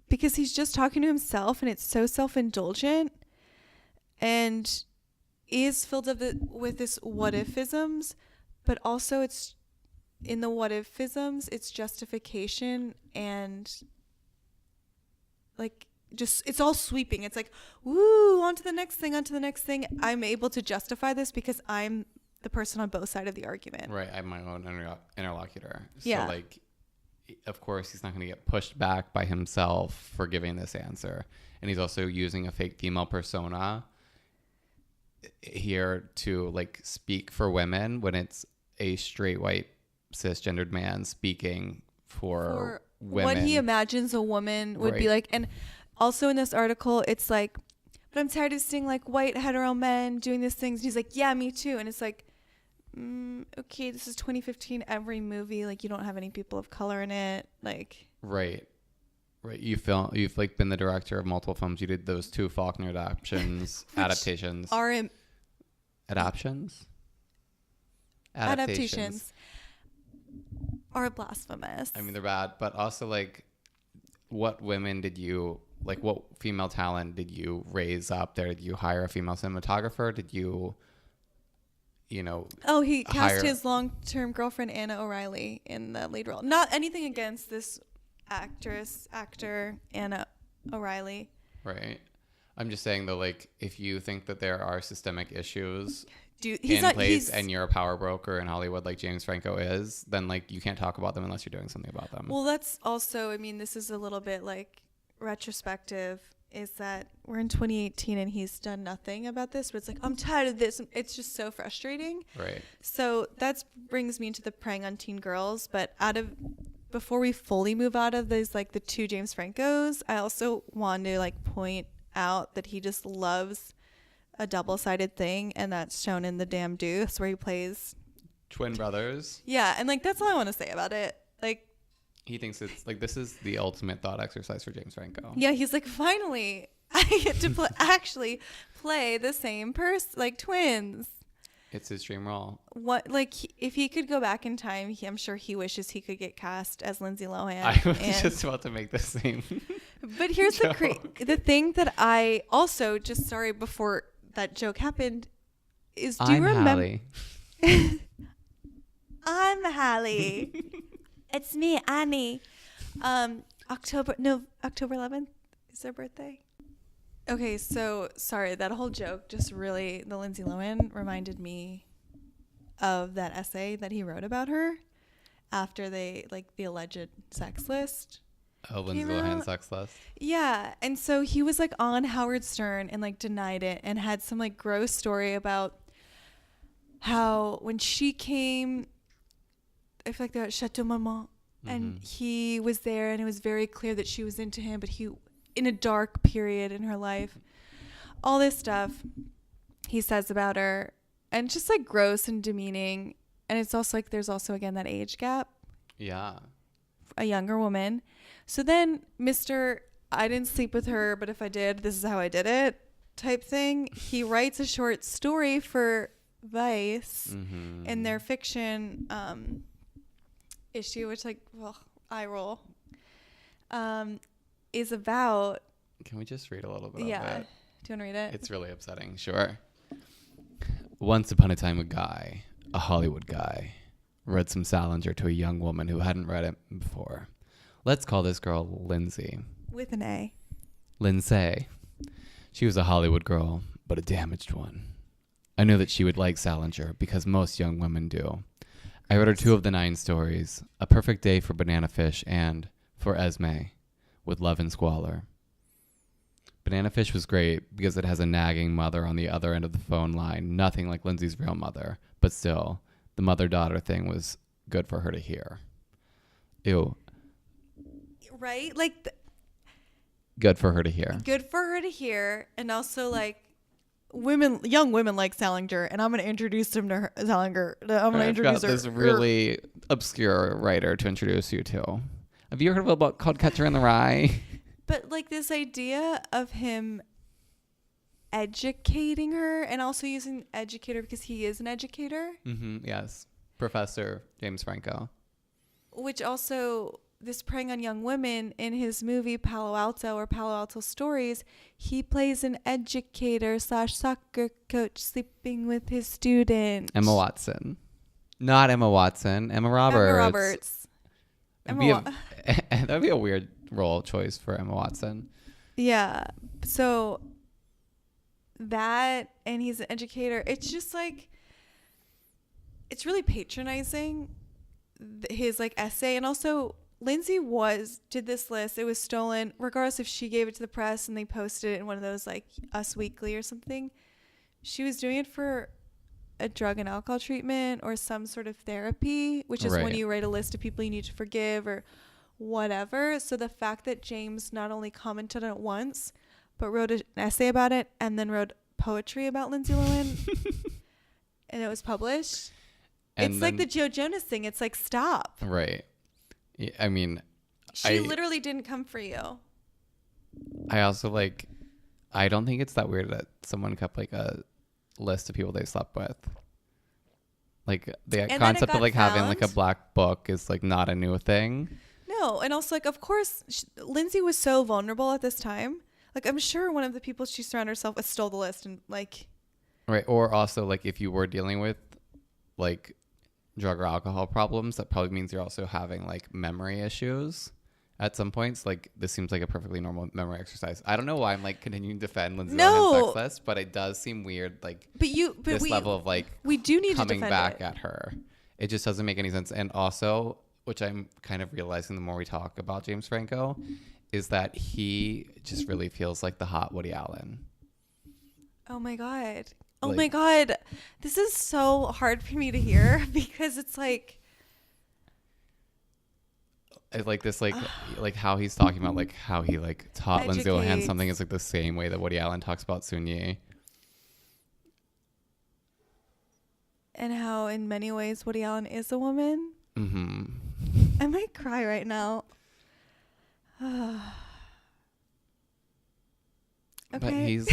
Speaker 2: because he's just talking to himself and it's so self-indulgent and is filled up with this what if-isms, but also it's in the what if-isms, it's justification and like just, it's all sweeping. It's like, woo, on to the next thing, on to the next thing. I'm able to justify this because I'm the person on both sides of the argument.
Speaker 3: Right. I'm my own interlocutor.
Speaker 2: Yeah.
Speaker 3: So like, of course, he's not going to get pushed back by himself for giving this answer. And he's also using a fake female persona here to like speak for women when it's a straight white cisgendered man speaking for women.
Speaker 2: What he imagines a woman would be like. And also in this article, it's like, but I'm tired of seeing like white hetero men doing these things. And he's like, yeah, me too. And it's like, okay, this is 2015. Every movie, like, you don't have any people of color in it. Like,
Speaker 3: right. You've like been the director of multiple films. You did those 2 Faulkner adaptations. Adaptations
Speaker 2: are blasphemous.
Speaker 3: I mean, they're bad, but also like, what women did you like? What female talent did you raise up there? Did you hire a female cinematographer? Did you?
Speaker 2: Oh, he cast his long-term girlfriend Anna O'Reilly in the lead role. Not anything against this actor Anna O'Reilly.
Speaker 3: Right. I'm just saying though, like, if you think that there are systemic issues and you're a power broker in Hollywood like James Franco is, then like you can't talk about them unless you're doing something about them.
Speaker 2: Well, that's also, I mean, this is a little bit like retrospective, is that we're in 2018 and he's done nothing about this, but it's like, I'm tired of this. It's just so frustrating.
Speaker 3: Right.
Speaker 2: So that brings me into the preying on teen girls. But before we fully move out of these, like the 2 James Francos, I also want to like point out that he just loves a double-sided thing, and that's shown in The Damn Deuce, where he plays
Speaker 3: twin brothers.
Speaker 2: Yeah, and like that's all I want to say about it. Like,
Speaker 3: he thinks it's like, this is the ultimate thought exercise for James Franco.
Speaker 2: Yeah, he's like, finally, I get to actually play the same person, like twins.
Speaker 3: It's his dream role.
Speaker 2: What, like, if he could go back in time, I'm sure he wishes he could get cast as Lindsay Lohan.
Speaker 3: I was just about to make the same.
Speaker 2: But here's the thing that I also just, sorry, before that joke happened, is do you remember? I'm Hallie. It's me, Annie. October 11th is their birthday. Okay, so sorry, that whole joke just really, the Lindsay Lohan reminded me of that essay that he wrote about her after they, like, the alleged sex list.
Speaker 3: Oh, Lindsay Lohan sex list? Yeah,
Speaker 2: and so he was, like, on Howard Stern and, like, denied it and had some, like, gross story about how when she came, I feel like they're at Chateau Marmont, and he was there, and it was very clear that she was into him, but he, in a dark period in her life, all this stuff he says about her, and just like gross and demeaning. And it's also like, there's also again that age gap.
Speaker 3: Yeah.
Speaker 2: A younger woman. So then Mr. I didn't sleep with her, but if I did, this is how I did it type thing. He writes a short story for Vice in their fiction issue, which, like, well, eye roll, is about.
Speaker 3: Can we just read a little bit of it?
Speaker 2: Yeah. Do you want to read it?
Speaker 3: It's really upsetting. Sure. Once upon a time, a guy, a Hollywood guy, read some Salinger to a young woman who hadn't read it before. Let's call this girl Lindsay.
Speaker 2: With an A.
Speaker 3: Lindsay. She was a Hollywood girl, but a damaged one. I knew that she would like Salinger because most young women do. I read her 2 of the 9 stories, A Perfect Day for Banana Fish and For Esme, with Love and Squalor. Banana Fish was great because it has a nagging mother on the other end of the phone line, nothing like Lindsay's real mother, but still, the mother-daughter thing was good for her to hear. Ew.
Speaker 2: Right? Like,
Speaker 3: good for her to hear.
Speaker 2: Good for her to hear, and also, like, young women like Salinger, and I'm going to introduce him to her, Salinger. I'm going to
Speaker 3: I've got
Speaker 2: introduce her.
Speaker 3: this really obscure writer to introduce you to. Have you heard of a book called Catcher in the Rye?
Speaker 2: But like this idea of him educating her, and also using educator because he is an educator.
Speaker 3: Yes. Professor James Franco.
Speaker 2: Which also, this preying on young women, in his movie Palo Alto or Palo Alto Stories, he plays an educator / soccer coach sleeping with his student.
Speaker 3: Emma Watson. Not Emma Watson. Emma Roberts. That would be a weird role choice for Emma Watson.
Speaker 2: Yeah. So that, and he's an educator. It's just like, it's really patronizing, his like essay. And also Lindsay did this list. It was stolen, regardless if she gave it to the press and they posted it in one of those like Us Weekly or something. She was doing it for a drug and alcohol treatment or some sort of therapy, which is when you write a list of people you need to forgive or whatever. So the fact that James not only commented on it once, but wrote an essay about it and then wrote poetry about Lindsay Lohan and it was published. And it's like the Joe Jonas thing. It's like, stop.
Speaker 3: Right. I mean,
Speaker 2: she literally didn't come for you.
Speaker 3: I also like, I don't think it's that weird that someone kept like a list of people they slept with. Like the concept of like having like a black book is like not a new thing.
Speaker 2: No. And also like, of course, Lindsay was so vulnerable at this time. Like, I'm sure one of the people she surrounded herself with stole the list and like.
Speaker 3: Right. Or also like if you were dealing with like drug or alcohol problems, that probably means you're also having like memory issues at some points. Like this seems like a perfectly normal memory exercise. I don't know why I'm like continuing to defend Lindsay Lohan's sex list, but it does seem weird. Like this level of like
Speaker 2: we do need
Speaker 3: coming
Speaker 2: to defend
Speaker 3: back
Speaker 2: it.
Speaker 3: At her. It just doesn't make any sense. And also, which I'm kind of realizing the more we talk about James Franco, is that he just really feels like the hot Woody Allen.
Speaker 2: Oh my God. Oh my God. This is so hard for me to hear because it's like
Speaker 3: this, like how he's talking about like how he like taught Lindsay Lohan something is like the same way that Woody Allen talks about Sun Yi.
Speaker 2: And how in many ways Woody Allen is a woman.
Speaker 3: Mm-hmm.
Speaker 2: I might cry right now. Okay.
Speaker 3: But he's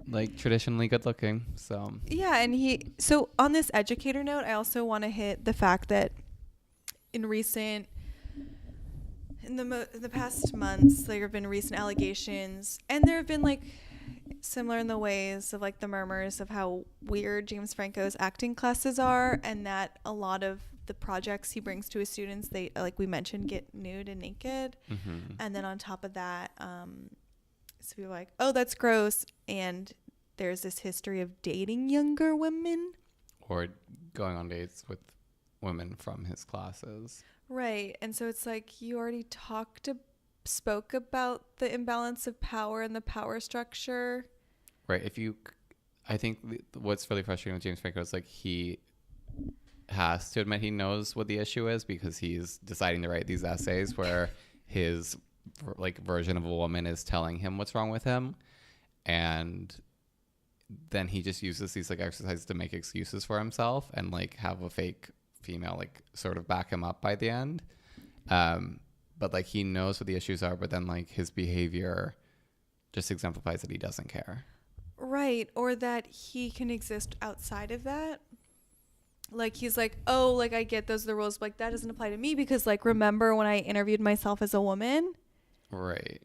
Speaker 3: like traditionally good looking, so
Speaker 2: yeah. And so on this educator note, I also want to hit the fact that in the past months there have been recent allegations, and there have been like similar in the ways of like the murmurs of how weird James Franco's acting classes are, and that a lot of the projects he brings to his students, they, like we mentioned, get nude and naked.
Speaker 3: Mm-hmm.
Speaker 2: And then on top of that, so people are like, oh, that's gross. And there's this history of dating younger women.
Speaker 3: Or going on dates with women from his classes.
Speaker 2: Right. And so it's like you already spoke about the imbalance of power and the power structure.
Speaker 3: Right. I think what's really frustrating with James Franco is like he has to admit he knows what the issue is, because he's deciding to write these essays where his like version of a woman is telling him what's wrong with him, and then he just uses these like exercises to make excuses for himself and like have a fake female like sort of back him up by the end. But like he knows what the issues are, but then like his behavior just exemplifies that he doesn't care.
Speaker 2: Right. Or that he can exist outside of that. Like he's like, oh, like I get those are the rules, but like that doesn't apply to me because like remember when I interviewed myself as a woman?
Speaker 3: Right.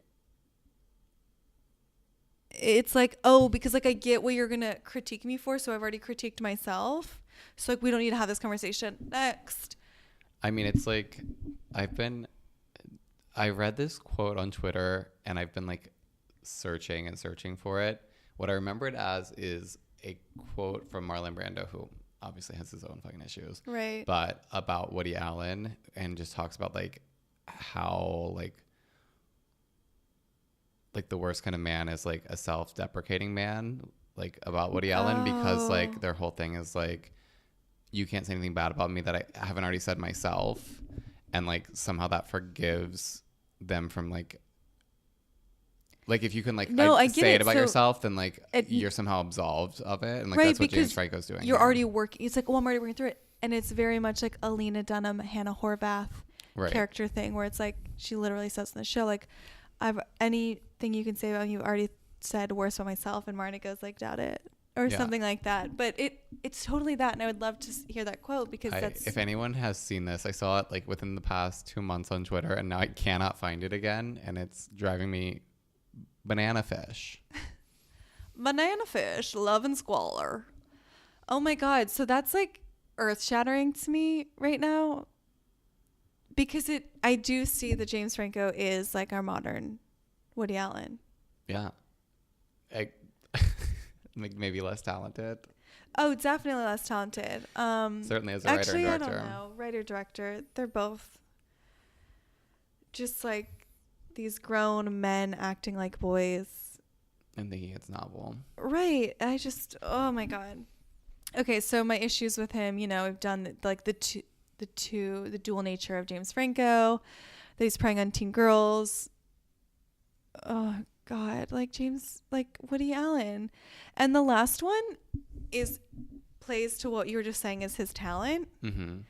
Speaker 2: It's like, oh, because like I get what you're gonna critique me for, so I've already critiqued myself. So like we don't need to have this conversation. Next.
Speaker 3: I mean, it's like I read this quote on Twitter and I've been like searching for it. What I remember it as is a quote from Marlon Brando, who obviously has his own fucking issues.
Speaker 2: Right.
Speaker 3: But about Woody Allen, and just talks about like how like the worst kind of man is like a self-deprecating man, like about Woody Allen, because like their whole thing is like, you can't say anything bad about me that I haven't already said myself. And like somehow that forgives them from like Like if you can like
Speaker 2: No, I get
Speaker 3: say
Speaker 2: it.
Speaker 3: it about
Speaker 2: So
Speaker 3: yourself, then like
Speaker 2: it-
Speaker 3: you're somehow absolved of it, and like
Speaker 2: right,
Speaker 3: that's what James
Speaker 2: because
Speaker 3: Franco's doing.
Speaker 2: you're
Speaker 3: here.
Speaker 2: already working. It's like, well, I'm already working through it, and it's very much like a Lena Dunham, Hannah Horvath
Speaker 3: Right.
Speaker 2: character thing, where it's like she literally says in the show, like, "I've anything you can say about me, you've already said worse about myself," and Marna goes like, "Doubt it," or
Speaker 3: Yeah.
Speaker 2: something like that. But it's totally that, and I would love to hear that quote because that's
Speaker 3: If anyone has seen this, I saw it like within the past 2 months on Twitter, and now I cannot find it again, and it's driving me banana fish.
Speaker 2: banana fish, love and squalor. Oh my god! So that's like earth shattering to me right now. Because I do see that James Franco is like our modern Woody Allen.
Speaker 3: Yeah. Maybe less talented.
Speaker 2: Oh, definitely less talented.
Speaker 3: Certainly as a writer
Speaker 2: actually,
Speaker 3: and director.
Speaker 2: I don't know. Writer, director, they're both just like these grown men acting like boys.
Speaker 3: And thinking it's novel.
Speaker 2: Right. Oh my God. Okay, so my issues with him, I've done like the dual nature of James Franco, that he's preying on teen girls. Oh God, like Woody Allen. And the last one plays to what you were just saying is his talent.
Speaker 3: Mm-hmm.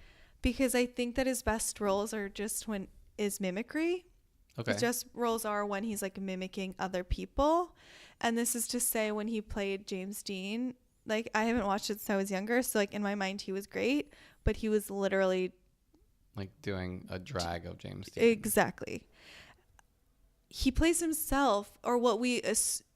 Speaker 2: Because I think that his best roles are is mimicry.
Speaker 3: Okay.
Speaker 2: His best roles are when he's like mimicking other people. And this is to say when he played James Dean, like I haven't watched it since I was younger. So like in my mind, he was great, but he was literally
Speaker 3: like doing a drag of James Dean.
Speaker 2: Exactly. He plays himself, or what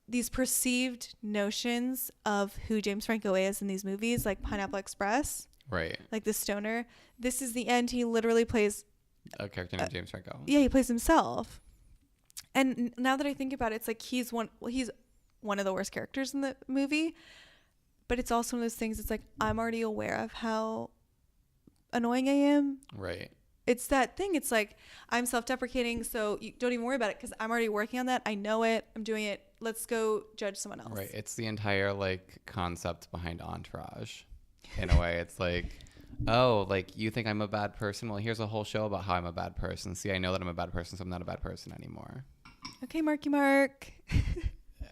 Speaker 2: these perceived notions of who James Franco is in these movies, like Pineapple Express,
Speaker 3: Right.
Speaker 2: like the stoner. This is the end. He literally plays
Speaker 3: A character named James Franco.
Speaker 2: Yeah, he plays himself. And now that I think about it, it's like he's one of the worst characters in the movie. But it's also one of those things, it's like I'm already aware of how annoying I am.
Speaker 3: Right.
Speaker 2: It's that thing. It's like I'm self-deprecating, so you don't even worry about it because I'm already working on that. I know it. I'm doing it. Let's go judge someone else.
Speaker 3: Right. It's the entire like concept behind Entourage. In a way, it's like, oh, like you think I'm a bad person? Well, here's a whole show about how I'm a bad person. See, I know that I'm a bad person, so I'm not a bad person anymore.
Speaker 2: Okay, Marky Mark.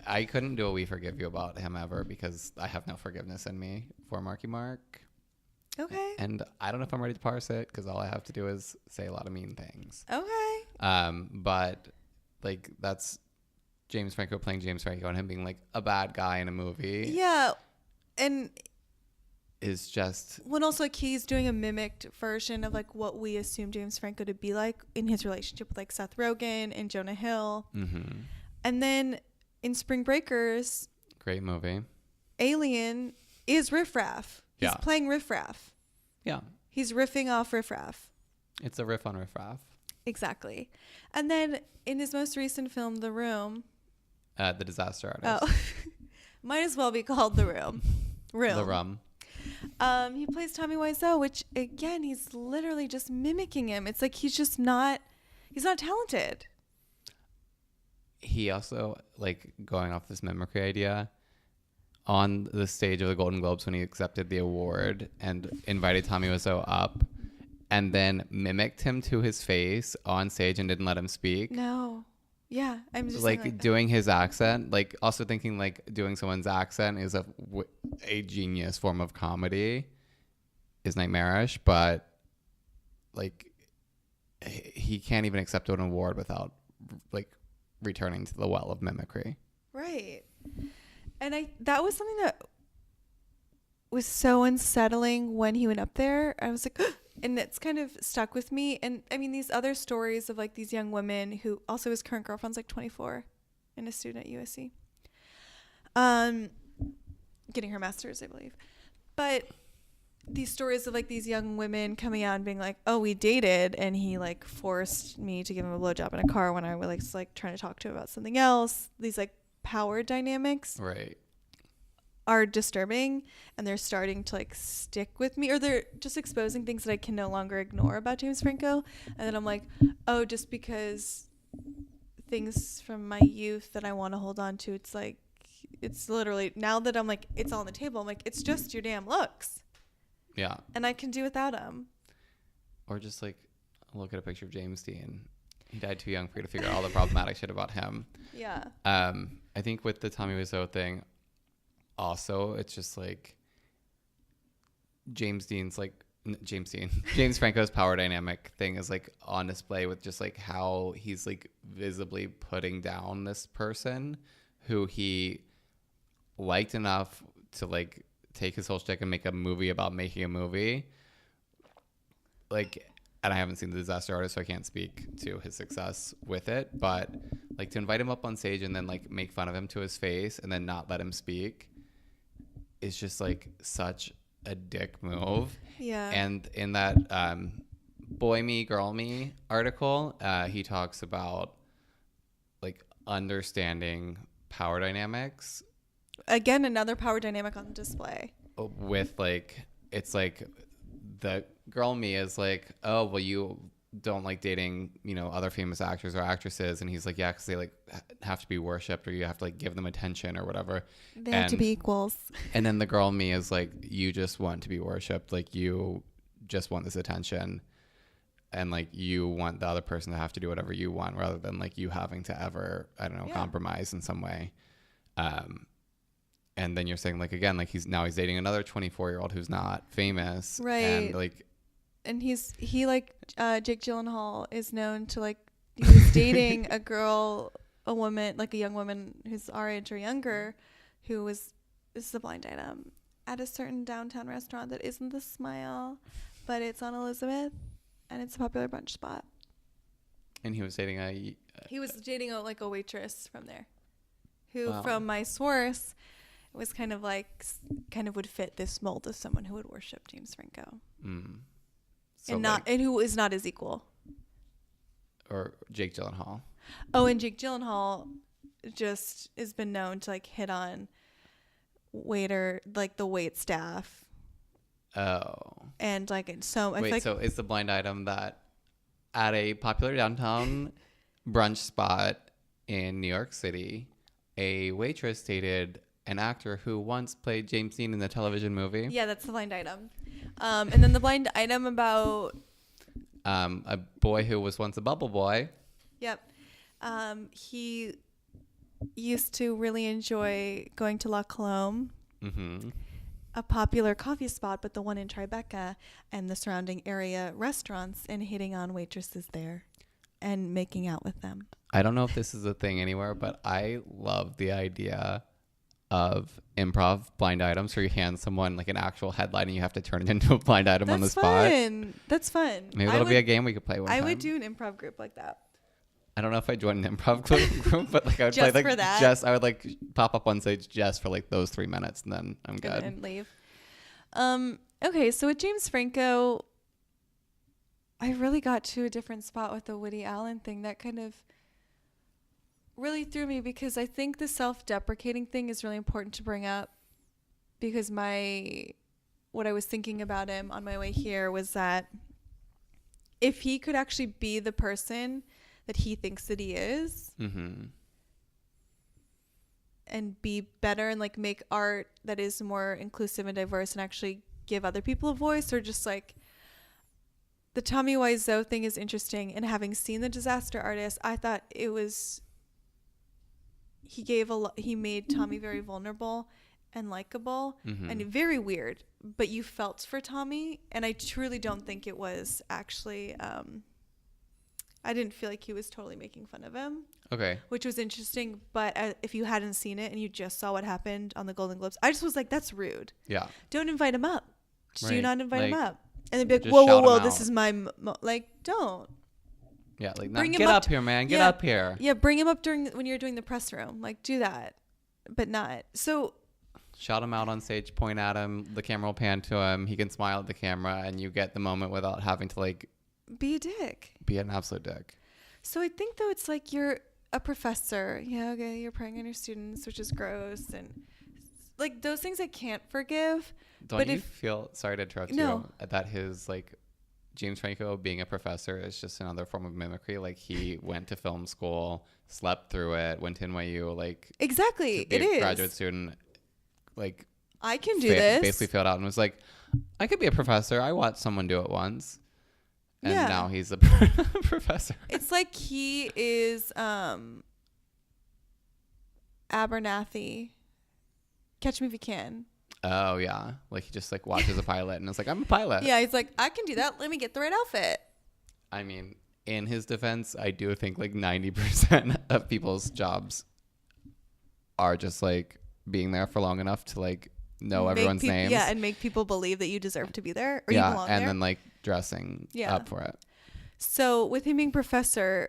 Speaker 3: I couldn't do a We Forgive You about him ever because I have no forgiveness in me for Marky Mark.
Speaker 2: Okay.
Speaker 3: And I don't know if I'm ready to parse it because all I have to do is say a lot of mean things.
Speaker 2: Okay.
Speaker 3: But like that's James Franco playing James Franco and him being like a bad guy in a movie.
Speaker 2: Yeah. And
Speaker 3: is just
Speaker 2: when also like he's doing a mimicked version of like what we assume James Franco to be like in his relationship with like Seth Rogen and Jonah Hill.
Speaker 3: Mm-hmm.
Speaker 2: And then in Spring Breakers,
Speaker 3: great movie.
Speaker 2: Alien is Riff Raff. He's playing Riff Raff.
Speaker 3: Yeah.
Speaker 2: He's riffing off Riff Raff.
Speaker 3: It's a riff on Riff Raff.
Speaker 2: Exactly. And then in his most recent film, The Room.
Speaker 3: The Disaster Artist.
Speaker 2: Oh. Might as well be called The Room.
Speaker 3: The Rum.
Speaker 2: He plays Tommy Wiseau, which again, he's literally just mimicking him. It's like he's not talented.
Speaker 3: He also, like, going off this mimicry idea, on the stage of the Golden Globes when he accepted the award and invited Tommy Wiseau up and then mimicked him to his face on stage and didn't let him speak.
Speaker 2: No. Yeah, I'm just
Speaker 3: like doing his accent, like also thinking like doing someone's accent is a genius form of comedy is nightmarish, but like he can't even accept an award without like returning to the well of mimicry.
Speaker 2: Right. And that was something that was so unsettling when he went up there. I was like, and it's kind of stuck with me. And I mean, these other stories of like these young women who also his current girlfriend's like 24 and a student at USC, getting her master's, I believe. But these stories of like these young women coming out and being like, oh, we dated and he like forced me to give him a blowjob in a car when I was like trying to talk to him about something else. These like power dynamics are disturbing, and they're starting to like stick with me, or they're just exposing things that I can no longer ignore about James Franco. And then I'm like, oh, just because things from my youth that I want to hold on to, it's like, it's literally now that I'm like, it's all on the table, I'm like, it's just your damn looks.
Speaker 3: Yeah.
Speaker 2: And I can do without them.
Speaker 3: Or just like look at a picture of James Dean He died too young for you to figure out all the problematic shit about him.
Speaker 2: Yeah.
Speaker 3: I think with the Tommy Wiseau thing, also, it's just like James Franco's power dynamic thing is like on display with just like how he's like visibly putting down this person who he liked enough to like take his whole shtick and make a movie about making a movie. Like, and I haven't seen The Disaster Artist, so I can't speak to his success with it, but like to invite him up on stage and then like make fun of him to his face and then not let him speak is just like such a dick move.
Speaker 2: Yeah.
Speaker 3: And in that Boy Me, Girl Me article, he talks about like understanding power dynamics.
Speaker 2: Again, another power dynamic on display.
Speaker 3: With like, it's like the girl me is like, oh, well, you don't like dating, you know, other famous actors or actresses. And he's like, yeah, because they like have to be worshipped or you have to like give them attention or whatever.
Speaker 2: They have to be equals.
Speaker 3: And then the girl me is like, you just want to be worshipped. Like you just want this attention. And like you want the other person to have to do whatever you want rather than like you having to ever, I don't know, compromise in some way. And then you're saying like, again, like he's dating another 24-year-old who's not famous.
Speaker 2: Right.
Speaker 3: And like,
Speaker 2: and he like Jake Gyllenhaal is known to like, he was dating a woman, like a young woman who's our age or younger, who was, this is a blind item, at a certain downtown restaurant that isn't the Smile, but it's on Elizabeth and it's a popular brunch spot.
Speaker 3: And he was dating
Speaker 2: he was dating a waitress from there who, from my source, was kind of would fit this mold of someone who would worship James Franco. So and who is not his equal.
Speaker 3: Or Jake Gyllenhaal.
Speaker 2: Oh, and Jake Gyllenhaal just has been known to like hit on the wait staff.
Speaker 3: Oh.
Speaker 2: And like so
Speaker 3: it's the blind item that at a popular downtown brunch spot in New York City, a waitress dated an actor who once played James Dean in the television movie.
Speaker 2: Yeah, that's the blind item. And then the blind item about
Speaker 3: a boy who was once a bubble boy.
Speaker 2: Yep. He used to really enjoy going to La Colombe, a popular coffee spot, but the one in Tribeca and the surrounding area restaurants, and hitting on waitresses there and making out with them.
Speaker 3: I don't know if this is a thing anywhere, but I love the idea of improv blind items where you hand someone like an actual headline and you have to turn it into a blind item on the spot.
Speaker 2: That's fun.
Speaker 3: Maybe that'll be a game we could play one time.
Speaker 2: I would do an improv group like that.
Speaker 3: I don't know if I'd join an improv group, but like I would
Speaker 2: just
Speaker 3: play like
Speaker 2: for that?
Speaker 3: I would like pop up on stage just for like those 3 minutes and then I'm good.
Speaker 2: And leave. Okay, so with James Franco, I really got to a different spot with the Woody Allen thing that kind of really threw me, because I think the self-deprecating thing is really important to bring up, because what I was thinking about him on my way here was that if he could actually be the person that he thinks that he is, and be better and like make art that is more inclusive and diverse and actually give other people a voice, or just like the Tommy Wiseau thing is interesting. And having seen The Disaster Artist, I thought it was, he made Tommy very vulnerable and likable and very weird, but you felt for Tommy. And I truly don't think it was actually, I didn't feel like he was totally making fun of him.
Speaker 3: Okay.
Speaker 2: Which was interesting. But if you hadn't seen it and you just saw what happened on the Golden Globes, I just was like, that's rude. Yeah. Don't invite him up. Right. Do not invite him up. And they'd be like, whoa, this is my, like, don't.
Speaker 3: Yeah, like, get up here, man. Get up here.
Speaker 2: Yeah, bring him up when you're doing the press room. Like, do that. But not. So.
Speaker 3: Shout him out on stage, point at him. The camera will pan to him. He can smile at the camera, and you get the moment without having to, like.
Speaker 2: Be a dick.
Speaker 3: Be an absolute dick.
Speaker 2: So I think, though, it's like you're a professor. Yeah, okay, you're preying on your students, which is gross. And, like, those things I can't forgive.
Speaker 3: Don't you feel, sorry to interrupt you, that his, like, James Franco being a professor is just another form of mimicry? Like, he went to film school, slept through it, went to NYU, like...
Speaker 2: Exactly, it is.
Speaker 3: Graduate student, like...
Speaker 2: I can do this.
Speaker 3: Basically failed out and was like, I could be a professor. I watched someone do it once. And
Speaker 2: Yeah.
Speaker 3: now he's a professor.
Speaker 2: It's like he is Abernathy. Catch Me If You Can.
Speaker 3: Oh yeah, like he just like watches a pilot and is like, I'm a pilot.
Speaker 2: Yeah, he's like, I can do that. Let me get the right outfit.
Speaker 3: I mean, in his defense, I do think like 90% of people's jobs are just like being there for long enough to like know everyone's names.
Speaker 2: Yeah, and make people believe that you deserve to be there or
Speaker 3: yeah,
Speaker 2: you belong
Speaker 3: and
Speaker 2: there.
Speaker 3: then like dressing up for it.
Speaker 2: So with him being professor,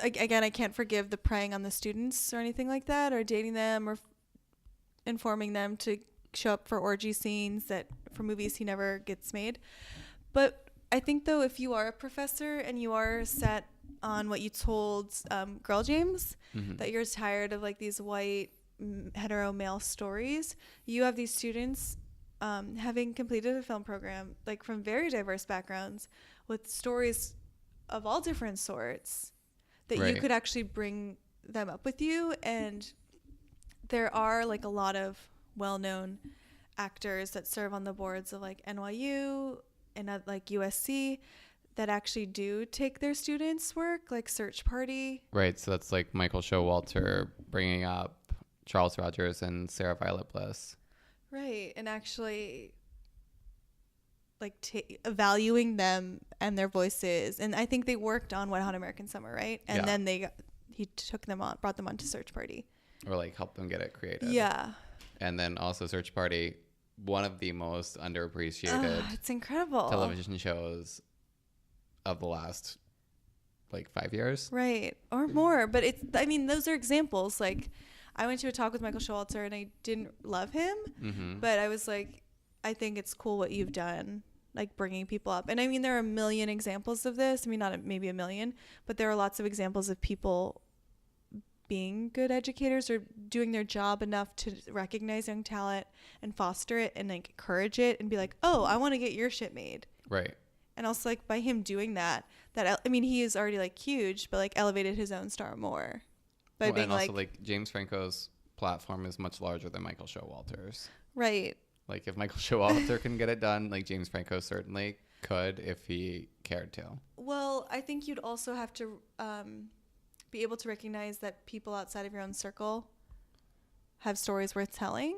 Speaker 2: again, I can't forgive the preying on the students or anything like that, or dating them or informing them to show up for orgy scenes that for movies he never gets made. But I think, though, if you are a professor and you are set on what you told Girl James, that you're tired of like these white hetero male stories, you have these students having completed a film program like from very diverse backgrounds with stories of all different sorts that you could actually bring them up with you. And there are like a lot of well-known actors that serve on the boards of like NYU and at like USC that actually do take their students' work, like Search Party.
Speaker 3: Right. So that's like Michael Showalter bringing up Charles Rogers and Sarah Violet Bliss.
Speaker 2: Right. And actually like valuing them and their voices. And I think they worked on Wet Hot American Summer, right? And then he took them on, brought them on to Search Party.
Speaker 3: Or like help them get it created.
Speaker 2: Yeah.
Speaker 3: And then also Search Party, one of the most underappreciated
Speaker 2: it's incredible
Speaker 3: television shows of the last like 5 years.
Speaker 2: Right. Or more. But I mean, those are examples. Like I went to a talk with Michael Showalter and I didn't love him, but I was like, I think it's cool what you've done, like bringing people up. And I mean, there are a million examples of this. I mean, maybe a million, but there are lots of examples of people being good educators or doing their job enough to recognize young talent and foster it and like encourage it and be like, oh, I want to get your shit made.
Speaker 3: Right.
Speaker 2: And also like by him doing that I mean, he is already like huge, but like elevated his own star more. By being
Speaker 3: and also like James Franco's platform is much larger than Michael Showalter's.
Speaker 2: Right.
Speaker 3: Like if Michael Showalter can get it done, like James Franco certainly could if he cared to.
Speaker 2: Well, I think you'd also have to be able to recognize that people outside of your own circle have stories worth telling.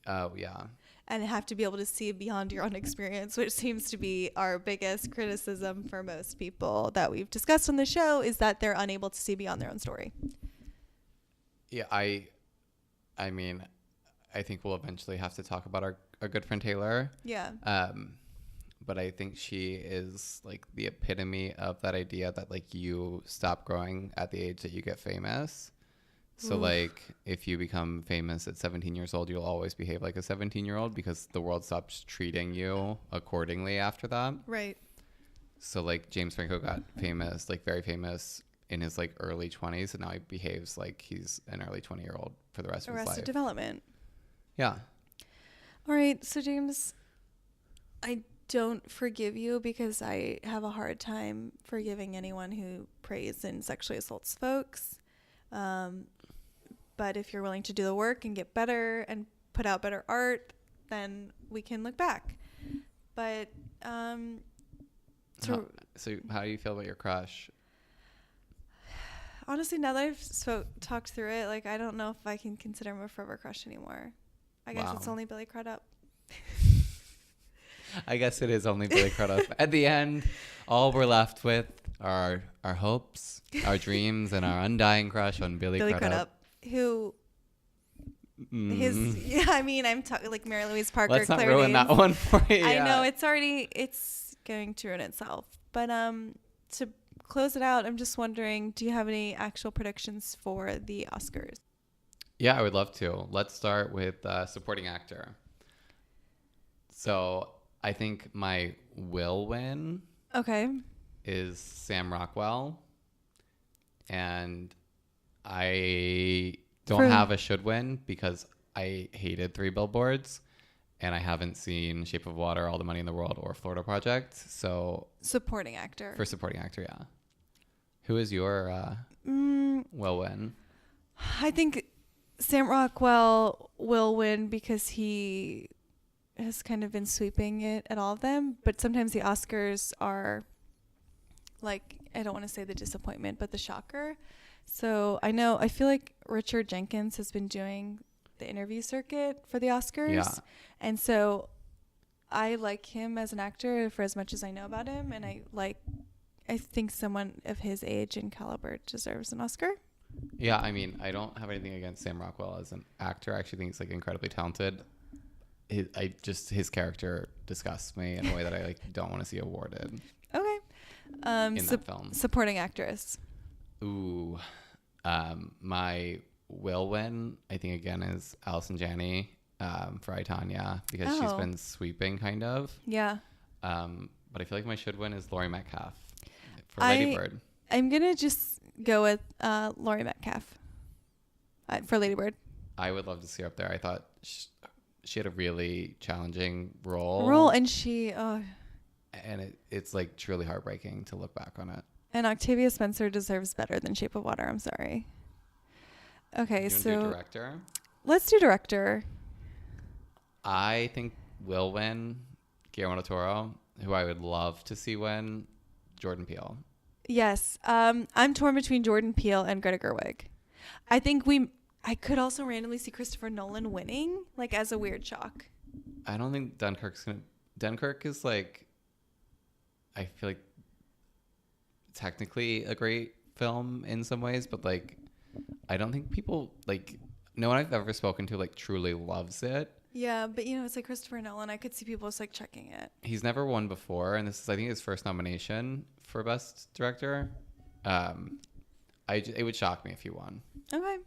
Speaker 3: Oh, yeah.
Speaker 2: And have to be able to see beyond your own experience, which seems to be our biggest criticism for most people that we've discussed on the show, is that they're unable to see beyond their own story.
Speaker 3: Yeah, I mean, I think we'll eventually have to talk about our good friend Taylor.
Speaker 2: Yeah.
Speaker 3: But I think she is like the epitome of that idea that like you stop growing at the age that you get famous. So like if you become famous at 17 years old, you'll always behave like a 17-year-old because the world stops treating you accordingly after that.
Speaker 2: Right.
Speaker 3: So like James Franco got famous, like very famous in his like early 20s, and now he behaves like he's an early 20-year-old for the rest of his life.
Speaker 2: Arrested Development.
Speaker 3: Yeah.
Speaker 2: All right. So James, I don't forgive you because I have a hard time forgiving anyone who preys and sexually assaults folks. But if you're willing to do the work and get better and put out better art, then we can look back. But
Speaker 3: So how do you feel about your crush?
Speaker 2: Honestly, now that I've talked through it, like I don't know if I can consider him a forever crush anymore. I guess it's only Billy Crudup.
Speaker 3: I guess it is only Billy Crudup. At the end, all we're left with are our hopes, our dreams, and our undying crush on Billy Crudup.
Speaker 2: Who I mean, I'm talking like Mary Louise Parker.
Speaker 3: Let's not
Speaker 2: Claire
Speaker 3: ruin
Speaker 2: Danes.
Speaker 3: that one for you.
Speaker 2: I know it's going to ruin itself. But to close it out, I'm just wondering, do you have any actual predictions for the Oscars?
Speaker 3: Yeah, I would love to. Let's start with supporting actor. So I think my will win is Sam Rockwell. And I don't have a should win because I hated Three Billboards and I haven't seen Shape of Water, All the Money in the World, or Florida Project. So
Speaker 2: supporting actor.
Speaker 3: For supporting actor, yeah. Who is your will win?
Speaker 2: I think Sam Rockwell will win because he has kind of been sweeping it at all of them. But sometimes the Oscars are like, I don't want to say the disappointment, but the shocker. So I feel like Richard Jenkins has been doing the interview circuit for the Oscars.
Speaker 3: Yeah.
Speaker 2: And so I like him as an actor for as much as I know about him. And I think someone of his age and caliber deserves an Oscar.
Speaker 3: Yeah, I mean, I don't have anything against Sam Rockwell as an actor. I actually think he's like incredibly talented. His character disgusts me in a way that I like don't want to see awarded.
Speaker 2: Okay.
Speaker 3: In that film.
Speaker 2: Supporting actress.
Speaker 3: Ooh, my will win, I think again, is Allison Janney for I, Tonya, because she's been sweeping kind of.
Speaker 2: Yeah.
Speaker 3: But I feel like my should win is Laurie Metcalf for Lady Bird.
Speaker 2: I'm gonna just go with Laurie Metcalf for Lady Bird.
Speaker 3: I would love to see her up there. I thought she had a really challenging role.
Speaker 2: And she
Speaker 3: and it's like truly heartbreaking to look back on it.
Speaker 2: And Octavia Spencer deserves better than Shape of Water. I'm sorry. Okay,
Speaker 3: You
Speaker 2: so
Speaker 3: wanna do director?
Speaker 2: Let's do director.
Speaker 3: I think will win Guillermo del Toro, who I would love to see win Jordan Peele.
Speaker 2: Yes. I'm torn between Jordan Peele and Greta Gerwig. I could also randomly see Christopher Nolan winning, like as a weird shock.
Speaker 3: I don't think Dunkirk is like, I feel like technically a great film in some ways, but like I don't think people like, no one I've ever spoken to like truly loves it.
Speaker 2: Yeah, but it's like Christopher Nolan. I could see people just like checking it.
Speaker 3: He's never won before, and this is I think his first nomination for Best Director. It would shock me if he won.
Speaker 2: Okay.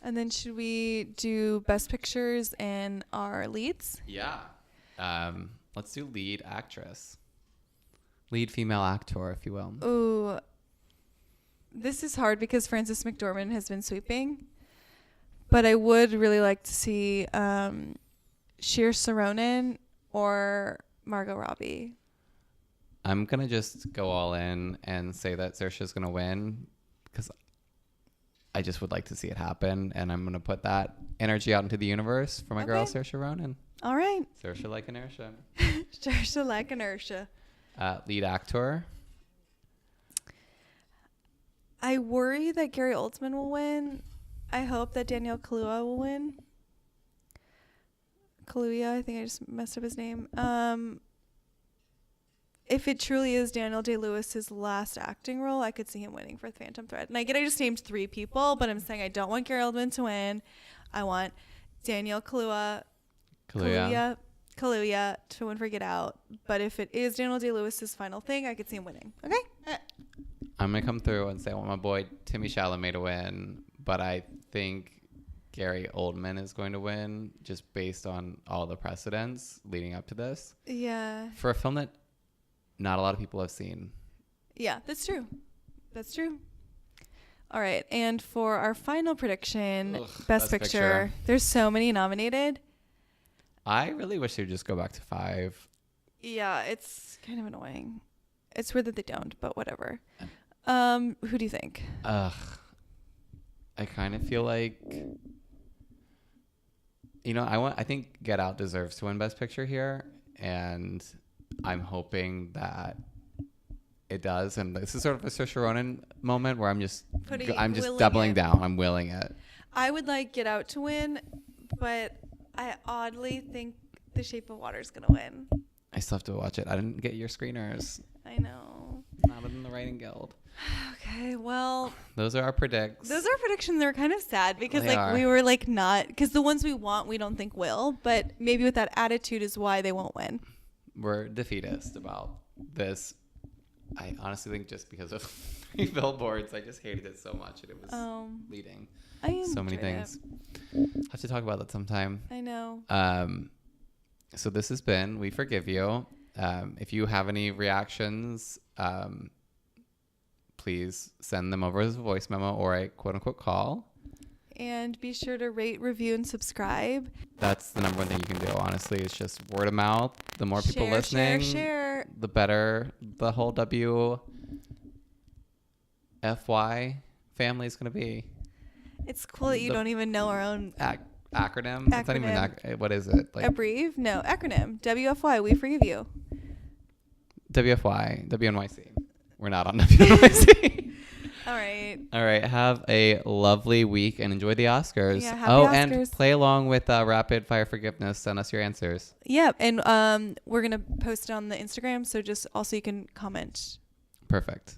Speaker 2: And then should we do Best Pictures and our leads?
Speaker 3: Yeah. Let's do lead actress. Lead female actor, if you will.
Speaker 2: Ooh. This is hard because Frances McDormand has been sweeping. But I would really like to see Saoirse Ronan or Margot Robbie.
Speaker 3: I'm going to just go all in and say that Saoirse's going to win because I just would like to see it happen. And I'm going to put that energy out into the universe for my girl, Saoirse Ronan.
Speaker 2: All right.
Speaker 3: Saoirse like inertia.
Speaker 2: Saoirse like inertia.
Speaker 3: Lead actor.
Speaker 2: I worry that Gary Oldman will win. I hope that Daniel Kaluuya will win. Kaluuya, I think I just messed up his name. If it truly is Daniel Day-Lewis's last acting role, I could see him winning for Phantom Thread. And I just named 3 people, but I'm saying I don't want Gary Oldman to win. I want Daniel Kaluuya to win for Get Out. But if it is Daniel Day-Lewis's final thing, I could see him winning. Okay?
Speaker 3: I'm going to come through and say I want my boy Timmy Chalamet to win, but I think Gary Oldman is going to win just based on all the precedents leading up to this.
Speaker 2: Yeah.
Speaker 3: For a film that not a lot of people have seen.
Speaker 2: Yeah, that's true. That's true. All right. And for our final prediction, Best Picture. There's so many nominated.
Speaker 3: I really wish they would just go back to 5.
Speaker 2: Yeah, it's kind of annoying. It's weird that they don't, but whatever. Who do you think?
Speaker 3: I kind of feel like, I think Get Out deserves to win Best Picture here, and I'm hoping that it does. And this is sort of a Saoirse Ronan moment where I'm just doubling down. I'm willing it.
Speaker 2: I would like Get Out to win, but I oddly think The Shape of Water is going to win.
Speaker 3: I still have to watch it. I didn't get your screeners.
Speaker 2: I know.
Speaker 3: Not in the Writing Guild.
Speaker 2: Okay, well.
Speaker 3: Those are our predicts.
Speaker 2: Those are predictions. They're kind of sad because
Speaker 3: They are.
Speaker 2: we were not, because the ones we want, we don't think will, but maybe with that attitude is why they won't win.
Speaker 3: We're defeatist about this. I honestly think just because of 3 billboards, I just hated it so much. And it was leading so many things. I'll have to talk about that sometime.
Speaker 2: I know.
Speaker 3: So this has been We Forgive You. If you have any reactions, please send them over as a voice memo or a quote-unquote call.
Speaker 2: And be sure to rate, review, and subscribe.
Speaker 3: That's the number one thing you can do, honestly. It's just word of mouth. The more people listening,
Speaker 2: share.
Speaker 3: The better the whole WFY family is going to be.
Speaker 2: It's cool that you don't even know our own
Speaker 3: acronym? It's not even what is it? Like
Speaker 2: abbrev? No, acronym. WFY. We forgive you.
Speaker 3: WFY, WNYC. We're not on WNYC.
Speaker 2: All right.
Speaker 3: All right. Have a lovely week and enjoy the Oscars.
Speaker 2: Yeah, happy Oscars.
Speaker 3: And play along with Rapid Fire Forgiveness. Send us your answers.
Speaker 2: Yeah, and we're gonna post it on the Instagram, so just also you can comment.
Speaker 3: Perfect.